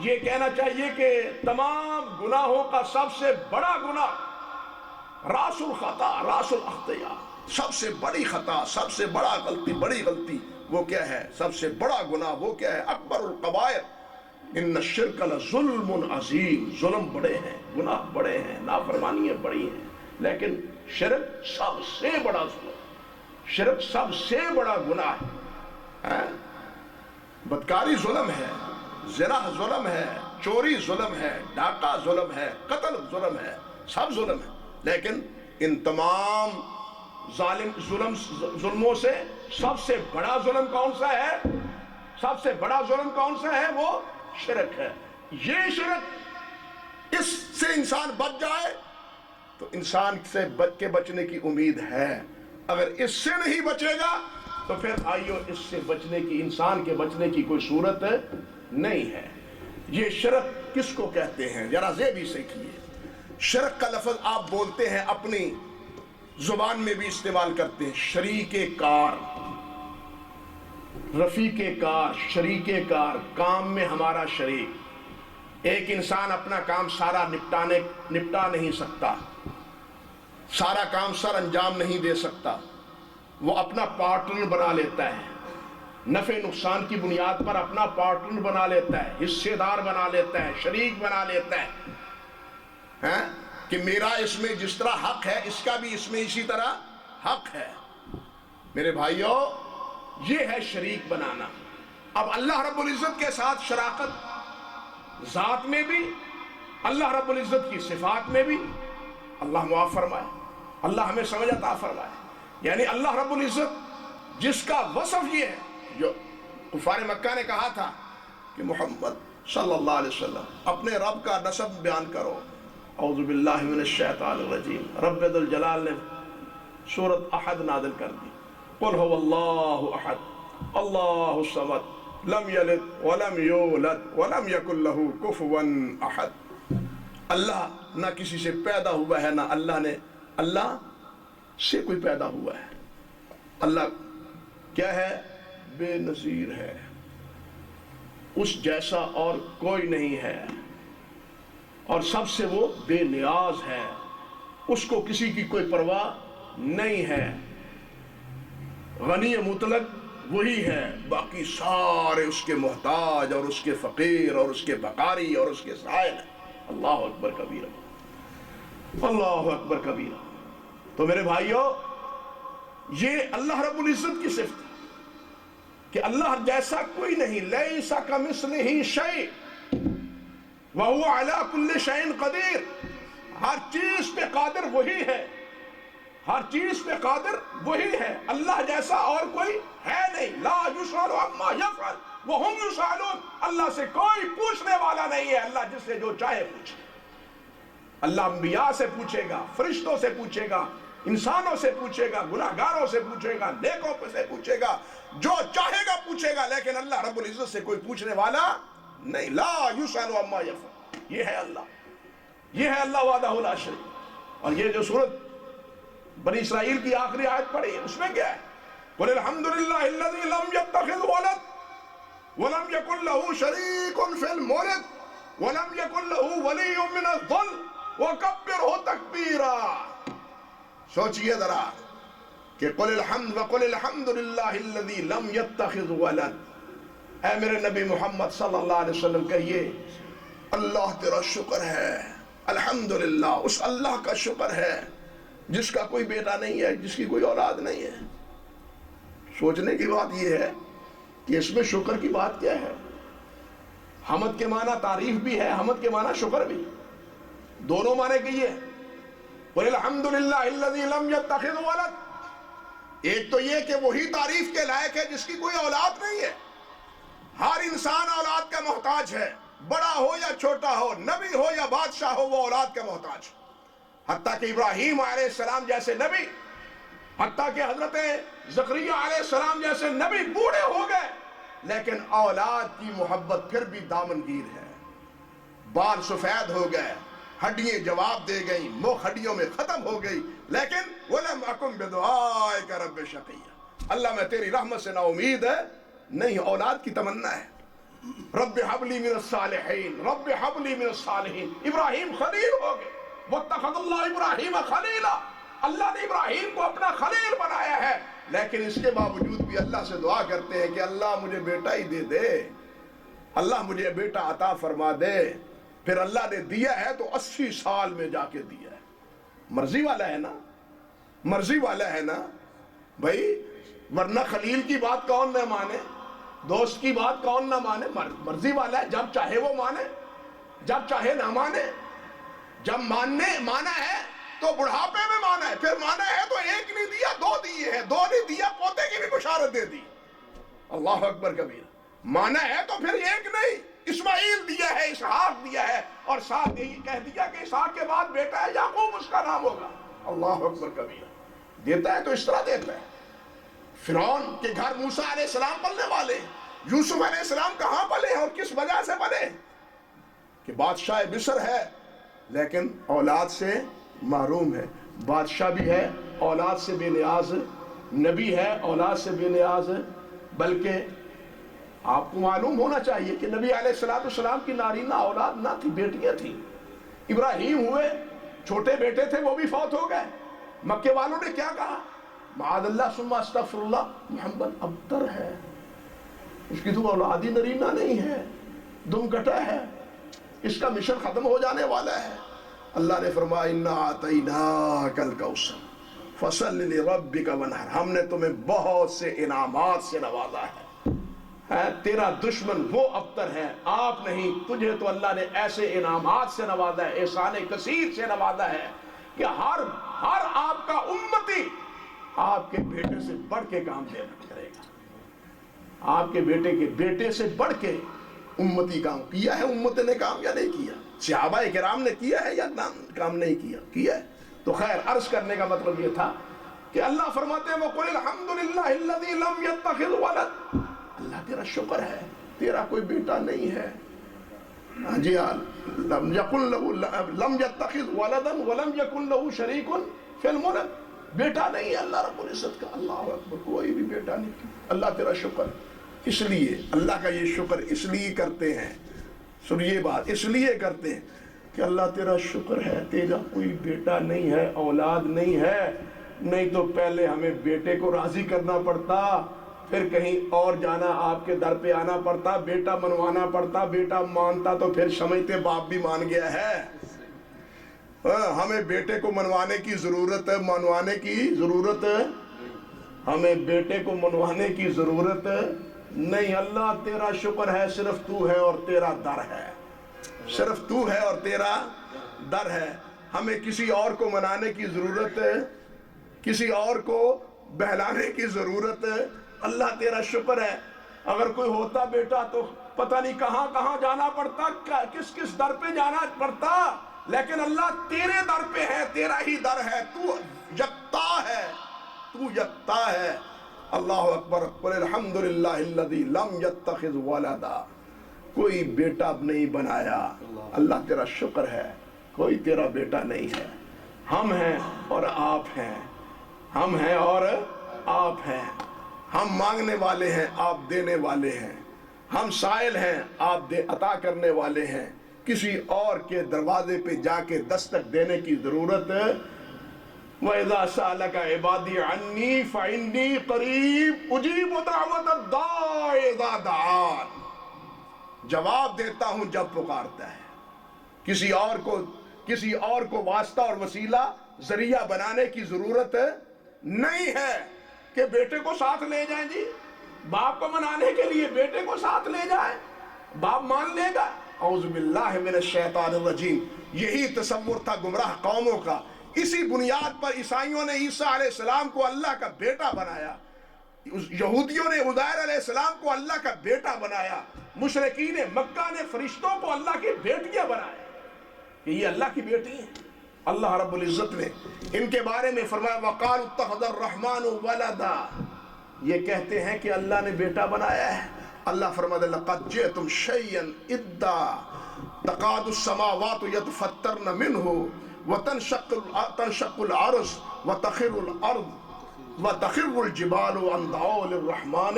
یہ کہنا چاہیے کہ تمام گناہوں کا سب سے بڑا گناہ راس الخطا، راس الاخطیہ، سب سے بڑی خطا، سب سے بڑا غلطی، بڑی غلطی وہ کیا ہے؟ سب سے بڑا گناہ وہ کیا ہے؟ اکبر القبائر ان الشرک لظلم عظیم۔ ظلم بڑے ہیں، گناہ بڑے ہیں، نافرمانیاں بڑی ہیں، لیکن شرک سب سے بڑا ظلم، شرک سب سے بڑا گناہ ہے۔ بدکاری ظلم ہے، زنا ظلم ہے، چوری ظلم ہے، ڈاکہ ظلم ہے، قتل ظلم ہے، سب ظلم ہے، لیکن ان تمام ظلموں سے سب سے بڑا ظلم کون سا ہے؟ سب سے بڑا ظلم کون سا ہے؟ وہ شرک ہے۔ یہ شرک، اس سے انسان بچ جائے تو انسان سے بچنے کی امید ہے، اگر اس سے نہیں بچے گا تو پھر آئیو اس سے بچنے کی، انسان کے بچنے کی کوئی صورت نہیں ہے۔ یہ شرک کس کو کہتے ہیں؟ ذرا یہ بھی سیکھیے۔ شرک کا لفظ آپ بولتے ہیں، اپنی زبان میں بھی استعمال کرتے ہیں، شریک کار، رفیق کار، شریک کار، کام میں ہمارا شریک۔ ایک انسان اپنا کام سارا نپٹا نہیں سکتا، سارا کام سر انجام نہیں دے سکتا، وہ اپنا پارٹنر بنا لیتا ہے، نفع نقصان کی بنیاد پر اپنا پارٹنر بنا لیتا ہے، حصے دار بنا لیتا ہے، شریک بنا لیتا ہے کہ میرا اس میں جس طرح حق ہے اس کا بھی اس میں اسی طرح حق ہے۔ میرے بھائیوں، یہ ہے شریک بنانا۔ اب اللہ رب العزت کے ساتھ شراکت ذات میں بھی، اللہ رب العزت کی صفات میں بھی، اللہ معاف فرمائے، اللہ ہمیں سمجھ عطا فرمائے۔ یعنی اللہ رب العزت جس کا وصف یہ ہے، جو کفار مکہ نے کہا تھا کہ محمد صلی اللہ علیہ وسلم اپنے رب کا نسب بیان کرو، اعوذ باللہ من الشیطان الرجیم، رب ذو الجلال نے سورۃ احد نازل کر دی، قل هو اللہ احد اللہ الصمد لم یلد ولم یولد ولم یکن لہ کفوا احد۔ اللہ نہ کسی سے پیدا ہوا ہے، نہ اللہ سے کوئی پیدا ہوا ہے۔ اللہ کیا ہے؟ بے نظیر ہے، اس جیسا اور کوئی نہیں ہے، اور سب سے وہ بے نیاز ہے، اس کو کسی کی کوئی پرواہ نہیں ہے، غنی مطلق وہی ہے، باقی سارے اس کے محتاج اور اس کے فقیر اور اس کے بقاری اور اس کے سائل ہیں۔ اللہ اکبر کبیرہ، اللہ اکبر کبیرہ۔ تو میرے بھائیوں، یہ اللہ رب العزت کی صفت ہے کہ اللہ جیسا کوئی نہیں، لیس کمثلہ شیء وہو علی کل شیء قدیر۔ ہر چیز پہ قادر وہی ہے، ہر چیز پہ قادر وہی ہے، اللہ جیسا اور کوئی ہے نہیں۔ لا یسأل عما یفعل وہم یسألون، اللہ سے کوئی پوچھنے والا نہیں ہے، اللہ جس سے جو چاہے پوچھے۔ اللہ انبیاء سے پوچھے گا، فرشتوں سے پوچھے گا، انسانوں سے پوچھے گا، گناہگاروں سے پوچھے گا، نیکوں سے پوچھے گا، جو چاہے گا پوچھے گا، لیکن اللہ رب العزت سے کوئی پوچھنے والا نہیں۔ لا یسأل عما یفعل، یہ ہے اللہ، یہ ہے اللہ وحدہ لا شریک۔ اور یہ جو سورۃ بنی اسرائیل کی آخری آیت پڑھی، اس میں کیا ہے؟ قل الحمد للہ الذی لم یتخذ ولد ولم یکن لہ شریک فی الملک ولم یکن لہ ولی من الذل وکبرہ تکبیرا۔ سوچئے ذرا کہ قل الحمد للہ الذی لم یتخذ ولد، اے میرے نبی محمد صلی اللہ علیہ وسلم کہیے اللہ تیرا شکر ہے، الحمدللہ اس اللہ کا شکر ہے جس کا کوئی بیٹا نہیں ہے، جس کی کوئی اولاد نہیں ہے۔ سوچنے کی بات یہ ہے کہ اس میں شکر کی بات کیا ہے؟ حمد کے معنی تعریف بھی ہے، حمد کے معنی شکر بھی، دونوں معنی کیے۔ قل الحمدللہ الذی لم یتخذ ولد، ایک تو یہ کہ وہی تعریف کے لائق ہے جس کی کوئی اولاد نہیں ہے۔ ہر انسان اولاد کا محتاج ہے، بڑا ہو یا چھوٹا ہو، نبی ہو یا بادشاہ ہو، وہ اولاد کا محتاج۔ حتیٰ کہ ابراہیم علیہ السلام جیسے نبی، حتیٰ کہ حضرت زکریا علیہ السلام جیسے نبی بوڑھے ہو گئے، لیکن اولاد کی محبت پھر بھی دامنگیر ہے۔ بال سفید ہو گئے، ہڈیاں جواب دے گئیں، مخ ہڈیوں میں ختم ہو گئی، لیکن وَلَمْ أَكُنْ بِدُعَائِكَ رَبِّ شَقِيًّا، اللہ میں تیری رحمت سے نا امید ہے نہیں، اولاد کی تمنا ہے۔ رب حب لی من الصالحین، رب حب لی من الصالحین۔ ابراہیم خلیل ہو گئے، واتخذ اللہ ابراہیم خلیلا، اللہ نے ابراہیم کو اپنا خلیل بنایا ہے، لیکن اس کے باوجود بھی اللہ سے دعا کرتے ہیں کہ اللہ مجھے بیٹا ہی دے دے، اللہ مجھے بیٹا عطا فرما دے۔ پھر اللہ نے دیا ہے تو 80 سال میں جا کے دیا ہے۔ مرضی والا ہے نا، مرضی والا ہے نا بھائی، ورنہ خلیل کی بات کون نہ مانے، دوست کی بات کون نہ مانے؟ مرضی والا ہے، جب چاہے وہ مانے، جب چاہے نہ مانے۔ جب مانا ہے تو بڑھاپے میں مانا ہے، پھر مانا ہے تو ایک نہیں دیا، 2 دیے ہیں، 2 نہیں دیا پوتے کی بھی بشارت دے دی۔ اللہ اکبر کبیر۔ مانا ہے تو پھر ایک نہیں، اسماعیل دیا ہے، اسحاق دیا ہے، اور ساتھ یہی کہہ دیا کہ اسحاق کے بعد بیٹا ہے یعقوب اس کا نام ہوگا۔ اللہ اکبر کبیر۔ دیتا ہے تو اس طرح دیتا ہے۔ فرعون کے گھر موسیٰ علیہ السلام پلنے والے، یوسف علیہ السلام کہاں پلے ہیں اور کس وجہ سے پلے؟ کہ بادشاہ مصر ہے لیکن اولاد سے محروم ہے، بادشاہ بھی ہے اولاد سے بے نیاز، نبی ہے اولاد سے بے نیاز، بلکہ آپ کو معلوم ہونا چاہیے کہ نبی علیہ السلام کی نارینہ اولاد نہ تھی، بیٹیاں تھیں۔ ابراہیم ہوئے، چھوٹے بیٹے تھے، وہ بھی فوت ہو گئے۔ مکے والوں نے کیا کہا؟ معاذ اللہ ثم استغفر اللہ، محمد ابتر ہے، اس کی تو اولاد ہی نرینہ نہیں ہے، دم کٹا ہے، اس کا مشن ختم ہو جانے والا ہے۔ اللہ نے فرمایا اِنَّا أَعْطَيْنَاكَ الْكَوْثَرَ فَصَلِّ لِرَبِّكَ وَانْحَرْ، ہم نے تمہیں بہت سے انعامات سے نوازا ہے۔ تیرا دشمن وہ ابتر ہے، آپ نہیں، تجھے تو اللہ نے ایسے انعامات سے نوازا ہے، احسان کثیر سے نوازا ہے کہ ہر آپ کا امتی آپ کے بیٹے سے بڑھ کے کام کرے گا، آپ کے بیٹے کے بیٹے سے بڑھ کے امتی کام کیا ہے۔ امت نے کام یا نہیں کیا؟ صحابہ کرام نے کیا ہے یا کام نہیں کیا؟ کیا ہے۔ تو خیر، عرض کرنے کا مطلب یہ تھا کہ اللہ فرماتے ہیں وَقُلِ الْحَمْدُ لِلَّهِ الَّذِي لَمْ يَتَّخِذْ وَلَدٍ، اللہ تیرا شکر ہے، تیرا کوئی بیٹا نہیں ہے۔ جی ہاں، لم يتخذ ولدا ولم يكن له شریک فی الملک، بیٹا نہیں ہے اللہ رب العزت کا، اللہ اکبر، کوئی بھی بیٹا نہیں۔ اللہ تیرا شکر ہے۔ اس لیے اللہ کا یہ شکر اس لیے کرتے ہیں، سنیے بات، اس لیے کرتے ہیں کہ اللہ تیرا شکر ہے، تیرا کوئی بیٹا نہیں ہے، اولاد نہیں ہے، نہیں تو پہلے ہمیں بیٹے کو راضی کرنا پڑتا، پھر کہیں اور جانا، آپ کے در پہ آنا پڑتا، بیٹا منوانا پڑتا، بیٹا مانتا تو پھر سمجھتے باپ بھی مان گیا ہے۔ ہمیں بیٹے کو منوانے کی ضرورت ہے، منوانے کی ضرورت ہے، ہمیں بیٹے کو منوانے کی ضرورت نہیں۔ اللہ تیرا شکر ہے، صرف تو ہے اور تیرا در ہے، صرف تو ہے اور تیرا در ہے۔ ہمیں کسی اور کو منانے کی ضرورت ہے، کسی اور کو بہلانے کی ضرورت ہے۔ اللہ تیرا شکر ہے، اگر کوئی ہوتا بیٹا تو پتہ نہیں کہاں کہاں جانا پڑتا، کس کس در پہ جانا پڑتا، لیکن اللہ تیرے در پہ ہے، تیرا ہی در ہے، تو یکتا ہے، تو یکتا ہے۔ اللہ اکبر، قل الحمد للہ الذی لم یتخذ ولدا، کوئی بیٹا نہیں بنایا، اللہ تیرا شکر ہے، کوئی تیرا بیٹا نہیں ہے۔ ہم ہیں اور آپ ہیں، ہم ہیں اور آپ ہیں، ہم مانگنے والے ہیں، آپ دینے والے ہیں، ہم سائل ہیں، آپ عطا کرنے والے ہیں، کسی اور کے دروازے پہ جا کے دستک دینے کی ضرورت ہے۔ وَإِذَا سَأَلَكَ عِبَادِي عَنِّي فَإِنِّي قَرِيبٌ أُجِيبُ دَعْوَةَ الدَّاعِ إِذَا دَعَانِ، جواب دیتا ہوں جب پکارتا ہے۔ کسی اور کو واسطہ اور وسیلہ ذریعہ بنانے کی ضرورت نہیں ہے کہ بیٹے کو ساتھ لے جائیں۔ جی باپ کو منانے کے لیے بیٹے کو ساتھ لے جائیں، باپ مان لے گا؟ اعوذ باللہ من الشیطان الرجیم۔ یہی تصور تھا گمراہ قوموں کا، اسی بنیاد پر عیسائیوں نے عیسیٰ علیہ السلام کو اللہ کا بیٹا بنایا، یہودیوں نے عزیر علیہ السلام کو اللہ کا بیٹا بنایا، مشرکین مکہ نے فرشتوں کو اللہ کی بیٹیاں بنایا کہ یہ اللہ کی بیٹی ہیں۔ اللہ رب العزت نے ان کے بارے میں فرمایا وَقَالُوا اتَّخَذَ الرَّحْمَنُ وَلَدًا، یہ کہتے ہیں کہ اللہ نے بیٹا بنایا ہے۔ اللہ فرماتا ہے لَقَدْ جِئْتُمْ شَيْئًا إِدًّا تَكَادُ السَّمَاوَاتُ يَتَفَطَّرْنَ مِنْهُ وَتَنشَقُّ الْأَرْضُ وَتَخِرُّ الْأَرْضُ وَتَخِرُّ الْجِبَالُ أَن دَعَوْا لِلرَّحْمَنِ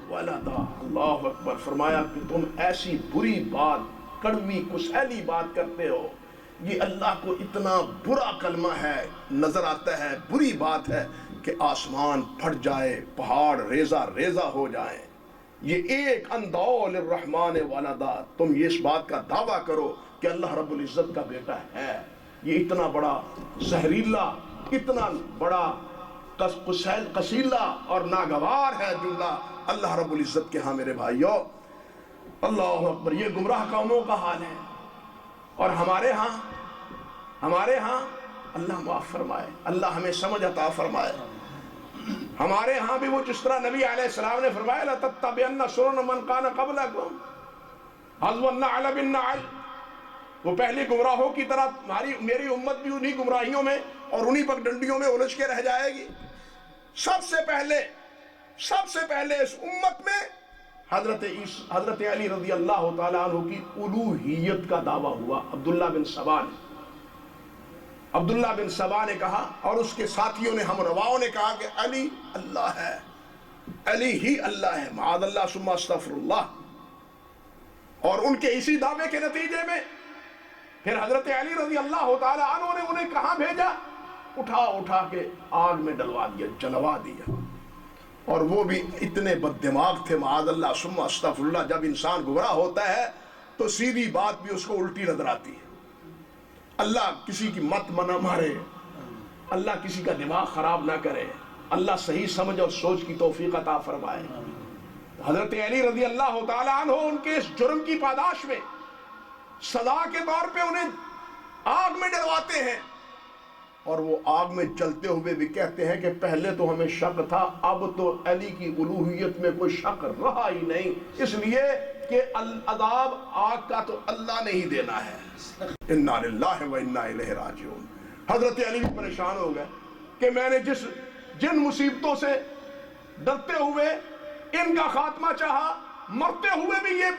وَلَدًا۔ اللہ اکبر، فرمایا کہ تم ایسی بری بات، کڑوی کسیلی بات کرتے ہو، یہ اللہ کو اتنا برا کلمہ ہے، نظر آتا ہے، بری بات ہے کہ آسمان پھٹ جائے، پہاڑ ریزہ ریزہ ہو جائیں، یہ ایک اندعوا للرحمن ولدا، تم یہ اس بات کا دعویٰ کرو کہ اللہ رب العزت کا بیٹا ہے۔ یہ اتنا بڑا زہریلا، اتنا بڑا قصیلہ اور ناگوار ہے جملہ اللہ رب العزت کے ہاں میرے بھائیو۔ اللہ اکبر، یہ گمراہ قوموں کا حال ہے، اور ہمارے ہاں اللہ معاف فرمائے، اللہ ہمیں سمجھ عطا فرمائے۔ ہمارے ہاں بھی وہ جس طرح نبی علیہ السلام نے فرمایا لَتَتَّبِعَنَّ سُنَنَ مَنْ كَانَ قَبْلَكُمْ حَذْوَ النَّعْلِ بِالنَّعْلِ، وہ پہلی گمراہوں کی طرح میری امت بھی انہی گمراہیوں میں اور انہی پگڈنڈیوں میں الجھ کے رہ جائے گی۔ سب سے پہلے اس امت میں حضرت علی رضی اللہ تعالیٰ عنہ کی الوہیت کا دعویٰ ہوا۔ عبداللہ بن سبا نے کہا، اور اس کے ساتھیوں نے، ہم رواؤں نے کہا کہ علی اللہ ہے، علی ہی اللہ ہے، معاذ اللہ ثم استغفر اللہ۔ اور ان کے اسی دعوے کے نتیجے میں پھر حضرت علی رضی اللہ تعالیٰ عنہ نے انہیں کہاں بھیجا؟ اٹھا کے آگ میں ڈلوا دیا، جلوا دیا۔ اور وہ بھی اتنے بد دماغ تھے معاذ اللہ ثم استغفر اللہ. جب انسان گمراہ ہوتا ہے تو سیدھی بات بھی اس کو الٹی نظر آتی ہے. اللہ کسی کی مت منع مارے, اللہ کسی کا دماغ خراب نہ کرے, اللہ صحیح سمجھ اور سوچ کی توفیق عطا فرمائے. حضرت علی رضی اللہ تعالیٰ عنہ ان کے اس جرم کی پاداش میں سزا کے طور پہ انہیں آگ میں ڈلواتے ہیں, اور وہ آگ میں جلتے ہوئے بھی کہتے ہیں کہ پہلے تو ہمیں شک تھا, اب تو علی کی الوہیت میں کوئی شک رہا ہی نہیں, اس لیے کہ عذاب آگ کا تو اللہ نے ہی دینا ہے. انا للہ و انا الیہ راجعون. حضرت علی بھی پریشان ہو گئے کہ میں نے جن مصیبتوں سے ڈرتے ہوئے ان کا خاتمہ چاہا, مرتے ہوئے بھی یہ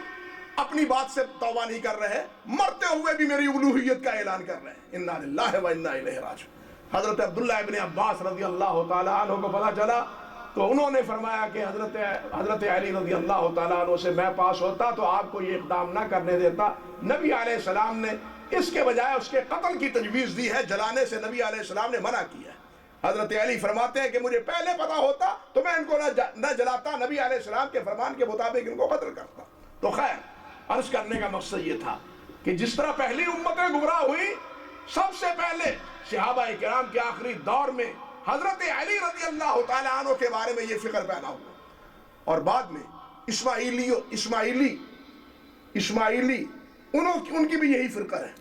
اپنی بات سے توبہ نہیں کر رہے, مرتے ہوئے بھی میری الوہیت کا اعلان کر رہے ہیں. انا للہ و انا الیہ راجعون. حضرت عبداللہ ابن عباس رضی اللہ تعالیٰ عنہ کو پتہ چلا تو انہوں نے فرمایا کہ حضرت علی رضی اللہ تعالیٰ عنہ سے میں پاس ہوتا تو آپ کو یہ اقدام نہ کرنے دیتا. نبی علیہ السلام نے اس کے بجائے اس کے قتل کی تجویز دی ہے, جلانے سے نبی علیہ السلام نے منع کیا ہے. حضرت علی فرماتے ہیں کہ مجھے پہلے پتا ہوتا تو میں ان کو نہ جلاتا, نبی علیہ السلام کے فرمان کے مطابق ان کو قتل کرتا. تو خیر, عرض کرنے کا مقصد یہ تھا کہ جس طرح پہلی امتیں گمراہ ہوئی, سب سے پہلے صحابہ کرام کے آخری دور میں حضرت علی رضی اللہ تعالیٰ عنہ کے بارے میں یہ فکر پیدا ہوا, اور بعد میں اسماعیلی ان کی بھی یہی فکر ہے,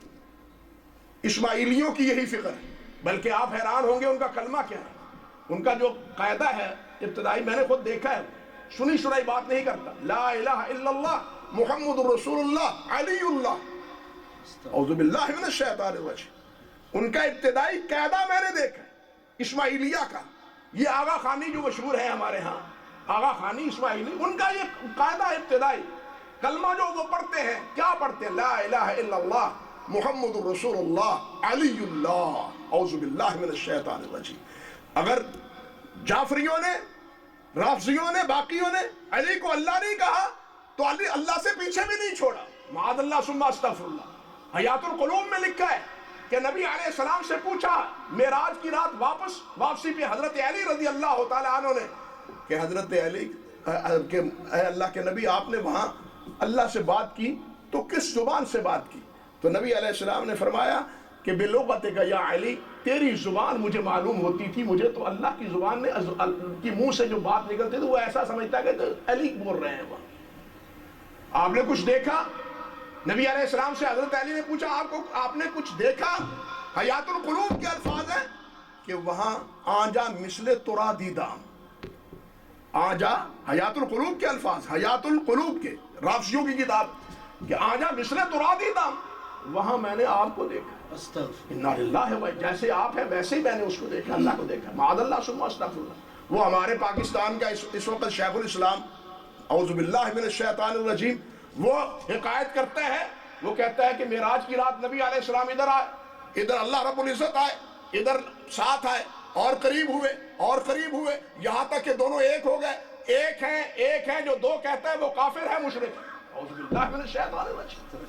اسماعیلیوں کی یہی فکر ہے. بلکہ آپ حیران ہوں گے ان کا کلمہ کیا ہے, ان کا جو قاعدہ ہے ابتدائی, میں نے خود دیکھا ہے, سنی سنائی بات نہیں کرتا. لا الہ الا اللہ محمد رسول اللہ علی اللہ. اعوذ باللہ من الشیطان الرجیم. ان کا ابتدائی قاعدہ میں نے دیکھا اسماعیلیہ کا. یہ آغا خانی جو مشہور ہے ہمارے ہاں, آغا خانی اسماعیلی, ان کا یہ قاعدہ ابتدائی کلمہ جو وہ پڑھتے ہیں, کیا پڑھتے ہیں؟ لا الہ الا اللہ محمد رسول اللہ علی اللہ. اعوذ باللہ من الشیطان الرجیم. اگر جعفریوں نے, رافضیوں نے, باقیوں نے علی کو اللہ نہیں کہا تو علی اللہ سے پیچھے بھی نہیں چھوڑا. معاذ اللہ ثم استغفر اللہ. حیات القلوب میں لکھا ہے کہ نبی علیہ السلام سے پوچھا معراج کی رات واپسی پہ حضرت علی رضی اللہ تعالیٰ عنہ نے کہ حضرت علی کہ اے اللہ کے نبی, آپ نے وہاں اللہ سے بات کی تو کس زبان سے بات کی؟ تو نبی علیہ السلام نے فرمایا کہ بلغتک یا علی, تیری زبان مجھے معلوم ہوتی تھی, مجھے تو اللہ کی زبان نے کی منہ سے جو بات نکلتی تھی وہ ایسا سمجھتا ہے کہ علی بول رہے ہیں وہاں. آپ نے کچھ دیکھا؟ نبی علیہ السلام سے حضرت علی نے پوچھا آپ نے کچھ دیکھا؟ حیات القلوب کے الفاظ ہیں کہ وہاں آنجا مثل ترادی دام. آنجا, حیات القلوب کے الفاظ, حیات القلوب کے رافضیوں کی کتاب, کہ آنجا مثل ترادی دام, وہاں میں نے آپ کو دیکھا. انا للہ و جیسے آپ ہیں ویسے ہی میں نے اس کو دیکھا, اللہ کو دیکھا. معاذ اللہ ثم استغفر اللہ. وہ ہمارے پاکستان کا اس وقت شیخ الاسلام اعوذ باللہ من الشیطان الرجیم, وہ حکایت کرتا ہے, وہ کہتا ہے کہ معراج کی رات نبی علیہ السلام ادھر آئے, ادھر اللہ رب العزت آئے, ادھر ساتھ آئے, اور قریب ہوئے یہاں تک کہ دونوں ایک ہو گئے. ایک ہے جو دو کہتا ہے وہ کافر ہے, مشرک. اعوذ باللہ من الشیطان الرجیم.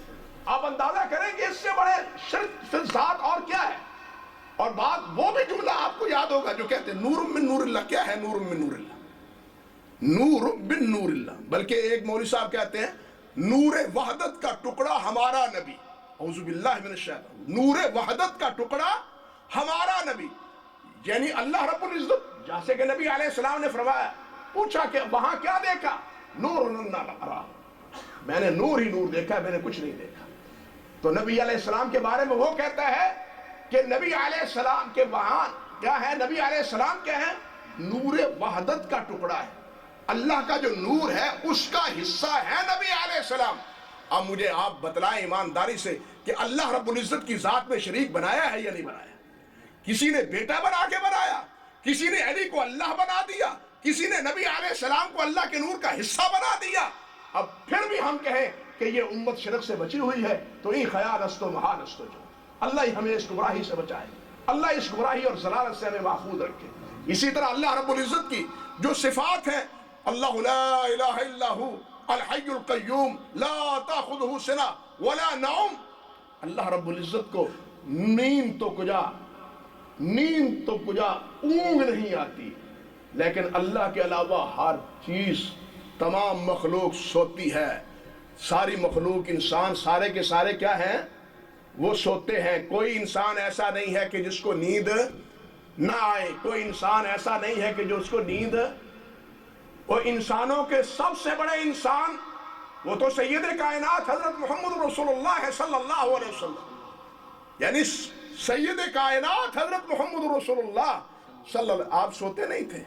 آپ اندازہ کریں کہ اس سے بڑے شرک فی الذات اور کیا ہے. اور بات وہ بھی جملہ آپ کو یاد ہوگا جو کہتے ہیں نور من نور اللہ. کیا ہے نور من نور اللہ؟ نور بن نور اللہ. بلکہ ایک مولوی صاحب کہتے ہیں نور وحدت کا ٹکڑا ہمارا نبی. اعوذ باللہ من الشیطان. نور وحدت کا ٹکڑا ہمارا نبی, یعنی اللہ رب العزت, جیسے کہ نبی علیہ السلام نے فرمایا, پوچھا کہ وہاں کیا دیکھا؟ نور اللہ, میں نے نور ہی نور دیکھا, میں نے کچھ نہیں دیکھا. تو نبی علیہ السلام کے بارے میں وہ کہتا ہے کہ نبی علیہ السلام کے وہاں کیا ہے؟ نبی علیہ السلام کیا ہے؟ نور وحدت کا ٹکڑا ہے. اللہ کا جو نور ہے اس کا حصہ ہے نبی علیہ السلام. اب مجھے آپ بتلائیں ایمانداری سے کہ اللہ رب العزت کی ذات میں شریک بنایا ہے یا نہیں بنایا؟ کسی نے بیٹا بنا کے بنایا, کسی نے علی کو اللہ بنا دیا, کسی نے نبی علیہ السلام کو اللہ کے نور کا حصہ بنا دیا. اب پھر بھی ہم کہیں کہ یہ امت شرک سے بچی ہوئی ہے تو این خیال است و محال است و جو. اللہ ہی ہمیں اس گمراہی سے بچائے, اللہ اس گمراہی اور ضلالت سے ہمیں محفوظ رکھے. اسی طرح اللہ رب العزت کی جو صفات ہیں, اللہ لا الہ الا هو الحی القیوم لا تاخذہ سنہ ولا نوم. اللہ رب العزت کو نیند تو کجا اونگ نہیں آتی, لیکن اللہ کے علاوہ ہر چیز تمام مخلوق سوتی ہے. ساری مخلوق انسان سارے کے سارے کیا ہیں؟ وہ سوتے ہیں. کوئی انسان ایسا نہیں ہے کہ جس کو نیند نہ آئے. کوئی انسان ایسا نہیں ہے کہ جو اس کو نیند. وہ انسانوں کے سب سے بڑے انسان وہ تو سید کائنات حضرت محمد رسول اللہ صلی اللہ علیہ وسلم، یعنی سید کائنات حضرت محمد رسول اللہ صلی اللہ علیہ وسلم. آپ سوتے نہیں تھے،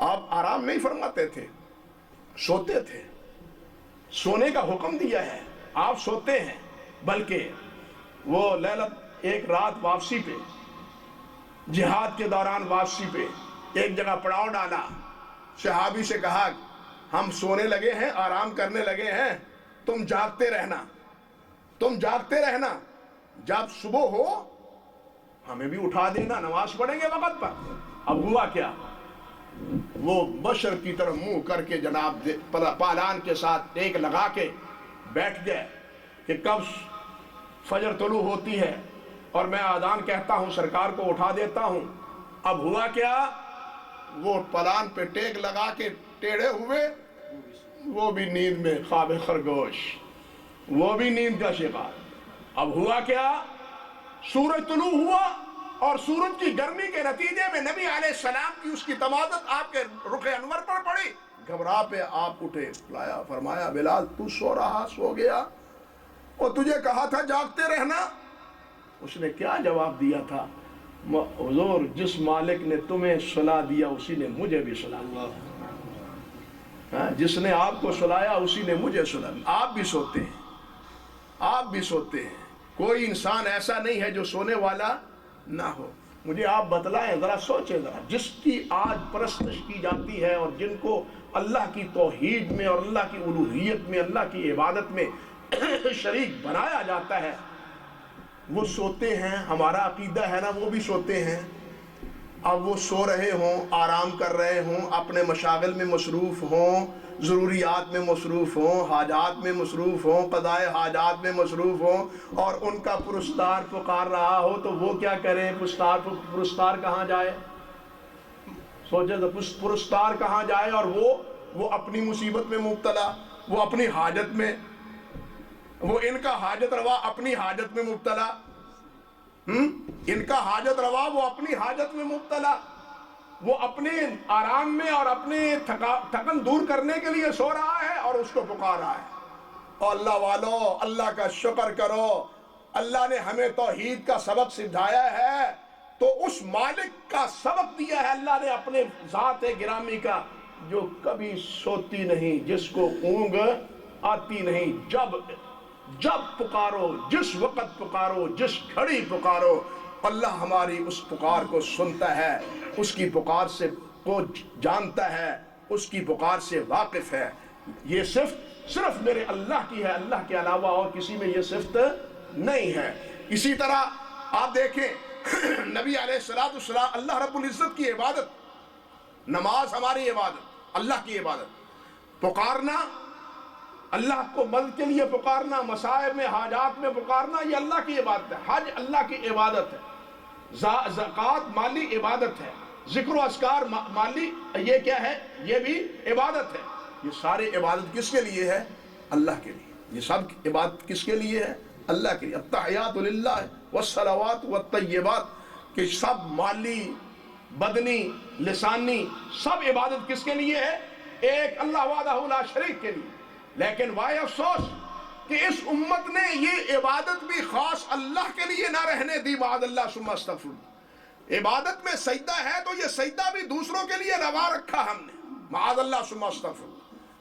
آپ آرام نہیں فرماتے تھے، سوتے تھے. سونے کا حکم دیا ہے، آپ سوتے ہیں. بلکہ وہ لیلت ایک رات واپسی پہ، جہاد کے دوران واپسی پہ ایک جگہ پڑاؤ ڈالا. صحابی سے کہا ہم سونے لگے ہیں، آرام کرنے لگے ہیں، تم جاگتے رہنا، تم جاگتے رہنا، جب صبح ہو ہمیں بھی اٹھا دینا، نماز پڑھیں گے وقت پر. اب ہوا کیا؟ وہ مشرق کی طرف منہ کر کے جناب پالان کے ساتھ ٹیک لگا کے بیٹھ گئے کہ کب فجر طلوع ہوتی ہے اور میں آذان کہتا ہوں سرکار کو اٹھا دیتا ہوں. اب ہوا کیا؟ وہ پلان پہ ٹیک لگا کے ٹیڑھے ہوئے، وہ بھی نیند میں خواب خرگوش، وہ بھی نیند کا شکار. اب ہوا کیا؟ سورج طلوع ہوا اور سورج کی گرمی کے نتیجے میں نبی علیہ السلام کی اس کی تمادت آپ کے رخ انور پر پڑی. گھبرا پہ آپ اٹھے، لایا فرمایا بلال تو سو رہا، سو گیا، اور تجھے کہا تھا جاگتے رہنا. اس نے کیا جواب دیا تھا؟ حضور جس مالک نے تمہیں سلا دیا اسی نے مجھے بھی سلا دیا. جس نے آپ کو سلایا اسی نے مجھے سلا. آپ بھی سوتے ہیں، آپ بھی سوتے ہیں. کوئی انسان ایسا نہیں ہے جو سونے والا نہ ہو. مجھے آپ بتلائیں، ذرا سوچیں ذرا، جس کی آج پرستش کی جاتی ہے اور جن کو اللہ کی توحید میں اور اللہ کی الوہیت میں، اللہ کی عبادت میں شریک بنایا جاتا ہے، وہ سوتے ہیں. ہمارا عقیدہ ہے نا وہ بھی سوتے ہیں. اب وہ سو رہے ہوں، آرام کر رہے ہوں، اپنے مشاغل میں مصروف ہوں، ضروریات میں مصروف ہوں، حاجات میں مصروف ہوں، قضائے حاجات میں مصروف ہوں، اور ان کا پرستار پکار رہا ہو تو وہ کیا کریں؟ پرستار کہاں جائے؟ سوچے تو پرستار کہاں جائے؟ اور وہ اپنی مصیبت میں مبتلا، وہ اپنی حاجت میں، وہ ان کا حاجت روا اپنی حاجت میں مبتلا. ان کا حاجت روا وہ اپنی حاجت میں مبتلا، وہ اپنے آرام میں اور اپنے تھکن دور کرنے کے لیے سو رہا ہے اور اس کو پکار رہا ہے. اور اللہ والو، اللہ کا شکر کرو، اللہ نے ہمیں توحید کا سبق سکھایا ہے تو اس مالک کا سبق دیا ہے اللہ نے اپنے ذات گرامی کا، جو کبھی سوتی نہیں، جس کو اونگ آتی نہیں. جب پکارو، جس وقت پکارو، جس گھڑی پکارو، اللہ ہماری اس پکار کو سنتا ہے، اس کی پکار سے کو جانتا ہے، اس کی پکار سے واقف ہے. یہ صرف میرے اللہ کی ہے، اللہ کے علاوہ اور کسی میں یہ صفت نہیں ہے. اسی طرح آپ دیکھیں نبی علیہ السلام، اللہ رب العزت کی عبادت، نماز ہماری عبادت، اللہ کی عبادت، پکارنا اللہ کو مدد کے لیے پکارنا، مصائب میں حاجات میں پکارنا، یہ اللہ کی عبادت ہے. حج اللہ کی عبادت ہے، زکوٰۃ مالی عبادت ہے، ذکر و اذکار مالی یہ کیا ہے؟ یہ بھی عبادت ہے. یہ سارے عبادت کس کے لیے ہے؟ اللہ کے لیے. یہ سب عبادت کس کے لیے ہے؟ اللہ کے لیے. التحیات للہ والصلوات والطیبات، کہ سب مالی، بدنی، لسانی، سب عبادت کس کے لیے ہے؟ ایک اللہ وحدہ لا شریک کے لیے. لیکن وائے افسوس کہ اس امت نے یہ عبادت بھی خاص اللہ کے لیے نہ رہنے دی. معاذ اللہ ثم استغفر. عبادت میں سجدہ ہے تو یہ سجدہ بھی دوسروں کے لیے روا رکھا ہم نے. معاذ اللہ ثم استغفر.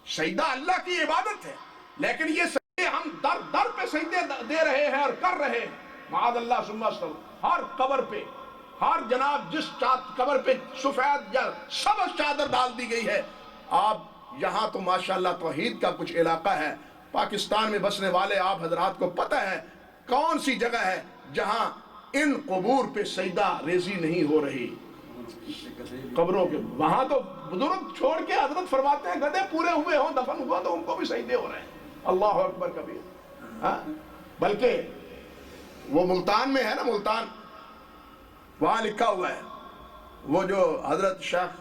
سجدہ اللہ کی عبادت ہے، لیکن یہ سجدے ہم در پہ سجدے دے رہے ہیں اور کر رہے ہیں. معاذ اللہ ثم استغفر. ہر قبر پہ، ہر جناب جس قبر پہ سفید یا سبز چادر ڈال دی گئی ہے. آپ یہاں تو ماشاءاللہ توحید کا کچھ علاقہ ہے، پاکستان میں بسنے والے آپ حضرات کو پتہ ہے کون سی جگہ ہے جہاں ان قبور پہ سجدہ ریزی نہیں ہو رہی. قبروں کے وہاں تو بزرگ چھوڑ کے حضرت فرماتے ہیں گدھے پورے ہوئے ہوں، دفن ہوا تو ان کو بھی سجدے ہو رہے ہیں. اللہ اکبر کبیر. بلکہ وہ ملتان میں ہے نا، ملتان، وہاں لکھا ہوا ہے، وہ جو حضرت شیخ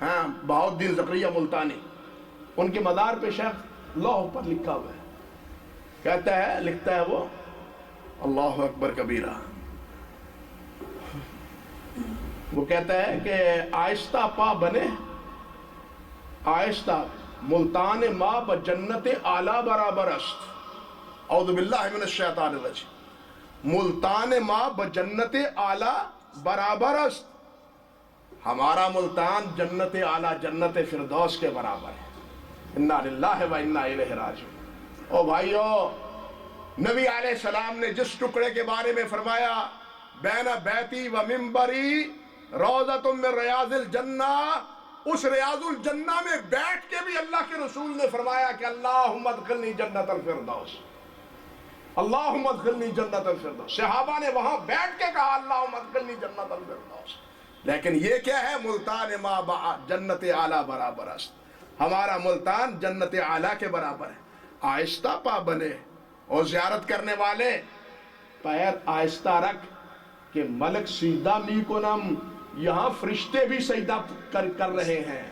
ہاں بہاؤالدین زکریا ملتانی، ان کے مزار پہ شیخ لوح پر لکھا ہوا ہے، کہتا ہے، لکھتا ہے وہ، اللہ اکبر کبیرہ، وہ کہتا ہے کہ آہستہ پا بنے، آہستہ ملتان ما بجنت اعلیٰ برابر است، اعوذ باللہ من الشیطان الرجیم، ملتان ما بجنت اعلیٰ برابر است، ہمارا ملتان جنت اعلیٰ جنت فردوس کے برابر ہے، انا للہ و انا الیہ راجعون۔ او بھائیو، نبی علیہ السلام نے جس ٹکڑے کے بارے میں فرمایا بین بیتی و منبری روضۃ من ریاض الجنہ، اس ریاض الجنہ میں بیٹھ کے بھی اللہ کے رسول نے فرمایا کہ اللہم ادخلنی جنت الفردوس، اللہم ادخلنی جنت الفردوس، صحابہ نے وہاں بیٹھ کے کہا اللہم ادخلنی جنت الفردوس۔ لیکن یہ کیا ہے؟ ملتان ما با جنت اعلیٰ برابر است، ہمارا ملتان جنت اعلیٰ کے برابر ہے۔ آہستہ پا بنے، اور زیارت کرنے والے پیر آہستہ رکھ کہ ملک سجدہ می کنم، یہاں فرشتے بھی سجدہ کر رہے ہیں،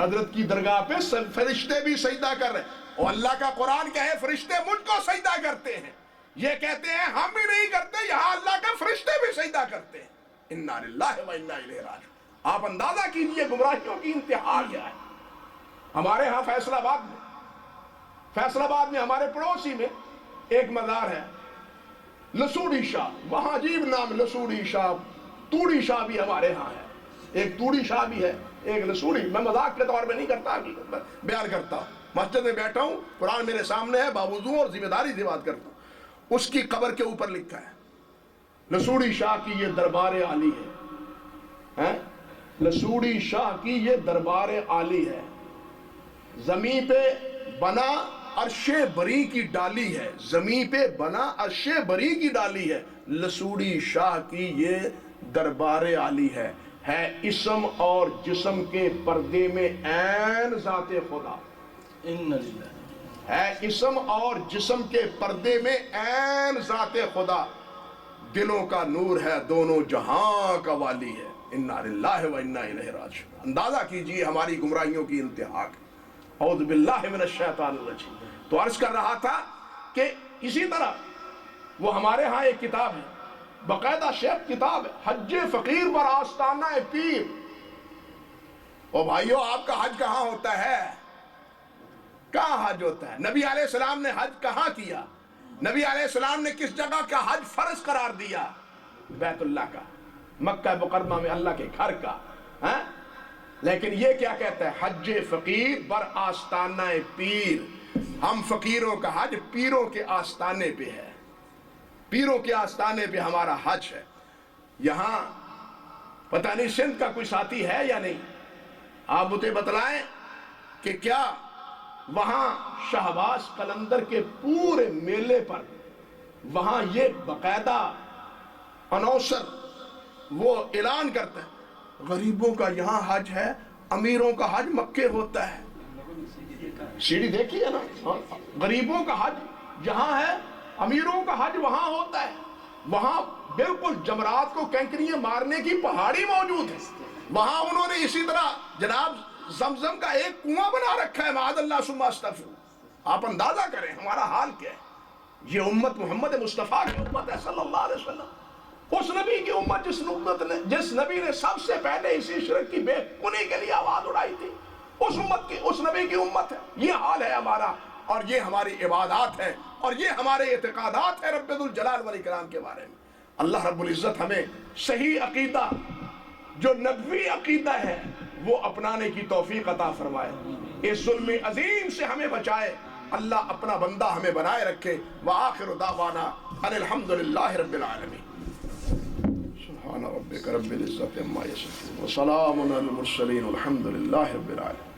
حضرت کی درگاہ پہ فرشتے بھی سجدہ کر رہے ہیں، اور اللہ کا قرآن کہے فرشتے مجھ کو سجدہ کرتے ہیں، یہ کہتے ہیں ہم بھی نہیں کرتے، یہاں اللہ کے فرشتے بھی سجدہ کرتے ہیں، انا للہ و انا الیہ راجعون۔ آپ اندازہ کیجئے گمراہیوں کی انتہا کیا ہے۔ ہمارے ہاں فیصل آباد میں ہمارے پڑوسی میں ایک مزار ہے لسوڑی شاہ، وہاں عجیب نام لسوڑی شاہ، توڑی شاہ بھی ہمارے ہاں ہے، ایک توڑی شاہ بھی ہے، ایک لسوڑی، میں مذاق کے طور پہ نہیں کرتا، بیان کرتا ہوں، مسجد میں بیٹھا ہوں، قرآن میرے سامنے ہے، باوضو اور ذمہ داری سے بات کرتا ہوں، اس کی قبر کے اوپر لکھا ہے لسوڑی شاہ کی یہ دربار عالی ہے، لسوڑی شاہ کی یہ دربار عالی ہے، زمین پہ بنا عرش بری کی ڈالی ہے، زمین پہ بنا عرش بری کی ڈالی ہے، لسوڑی شاہ کی یہ دربار عالی ہے اسم اور جسم کے پردے میں عین ذات خدا، ہے اسم اور جسم کے پردے میں عین ذات خدا، دلوں کا نور ہے، دونوں جہاں کا والی ہے، انا للہ و انا الیہ راجعون۔ اندازہ کیجئے ہماری گمراہیوں کی انتہا کی۔ اعوذ باللہ من الشیطان الرجیم۔ تو عرض کر رہا تھا کہ اسی طرح وہ ہمارے ہاں ایک کتاب ہے، باقاعدہ شیخ کتاب ہے، حج فقیر بر آستانہ پیر۔ او بھائیو، آپ کا حج کہاں ہوتا ہے؟ کہاں حج ہوتا ہے؟ نبی علیہ السلام نے حج کہاں کیا؟ نبی علیہ السلام نے کس جگہ کا حج فرض قرار دیا؟ بیت اللہ کا، مکہ مکرمہ میں اللہ کے گھر کا، ہاں؟ لیکن یہ کیا کہتا ہے؟ حج فقیر بر آستانہ پیر۔ ہم فقیروں کا حج پیروں کے آستانے پہ ہے، پیروں کے آستانے پہ ہمارا حج ہے۔ یہاں پتہ نہیں سندھ کا کوئی ساتھی ہے یا نہیں، آپ مجھے بتلائیں کہ کیا وہاں شہباز قلندر کے پورے میلے پر وہاں یہ باقاعدہ اناؤنسر وہ اعلان کرتا ہے غریبوں کا یہاں حج ہے، امیروں کا حج مکے ہوتا ہے۔ سیڑھی دیکھی ہے نا، غریبوں کا حج یہاں ہے، امیروں کا حج وہاں ہوتا ہے۔ وہاں بالکل جمرات کو کینکریاں مارنے کی پہاڑی موجود ہے، وہاں انہوں نے اسی طرح جناب زمزم کا ایک کنواں بنا رکھا ہے، معاذ اللہ ثم استغفر۔ آپ اندازہ کریں ہمارا حال کیا ہے۔ یہ امت محمد مصطفیٰ کی امت ہے صلی اللہ علیہ وسلم، اس نبی کی امت جس نبی نے سب سے پہلے اسی شرک کی بے کنی کے لیے آواز اڑائی تھی، اس نبی کی امت ہے۔ یہ حال ہے ہمارا، اور یہ ہماری عبادات ہیں، اور یہ ہمارے اعتقادات ہیں رب ذوالجلال والاکرام کے بارے میں۔ اللہ رب العزت ہمیں صحیح عقیدہ جو نبوی عقیدہ ہے وہ اپنانے کی توفیق عطا فرمائے، اس ظلم عظیم سے ہمیں بچائے، اللہ اپنا بندہ ہمیں بنائے رکھے۔ وآخر دعوانا ان الحمدللہ رب العالمین۔ سبحان ربک رب العزت عما یصفون وسلام علی المرسلین والحمدللہ رب العالمین۔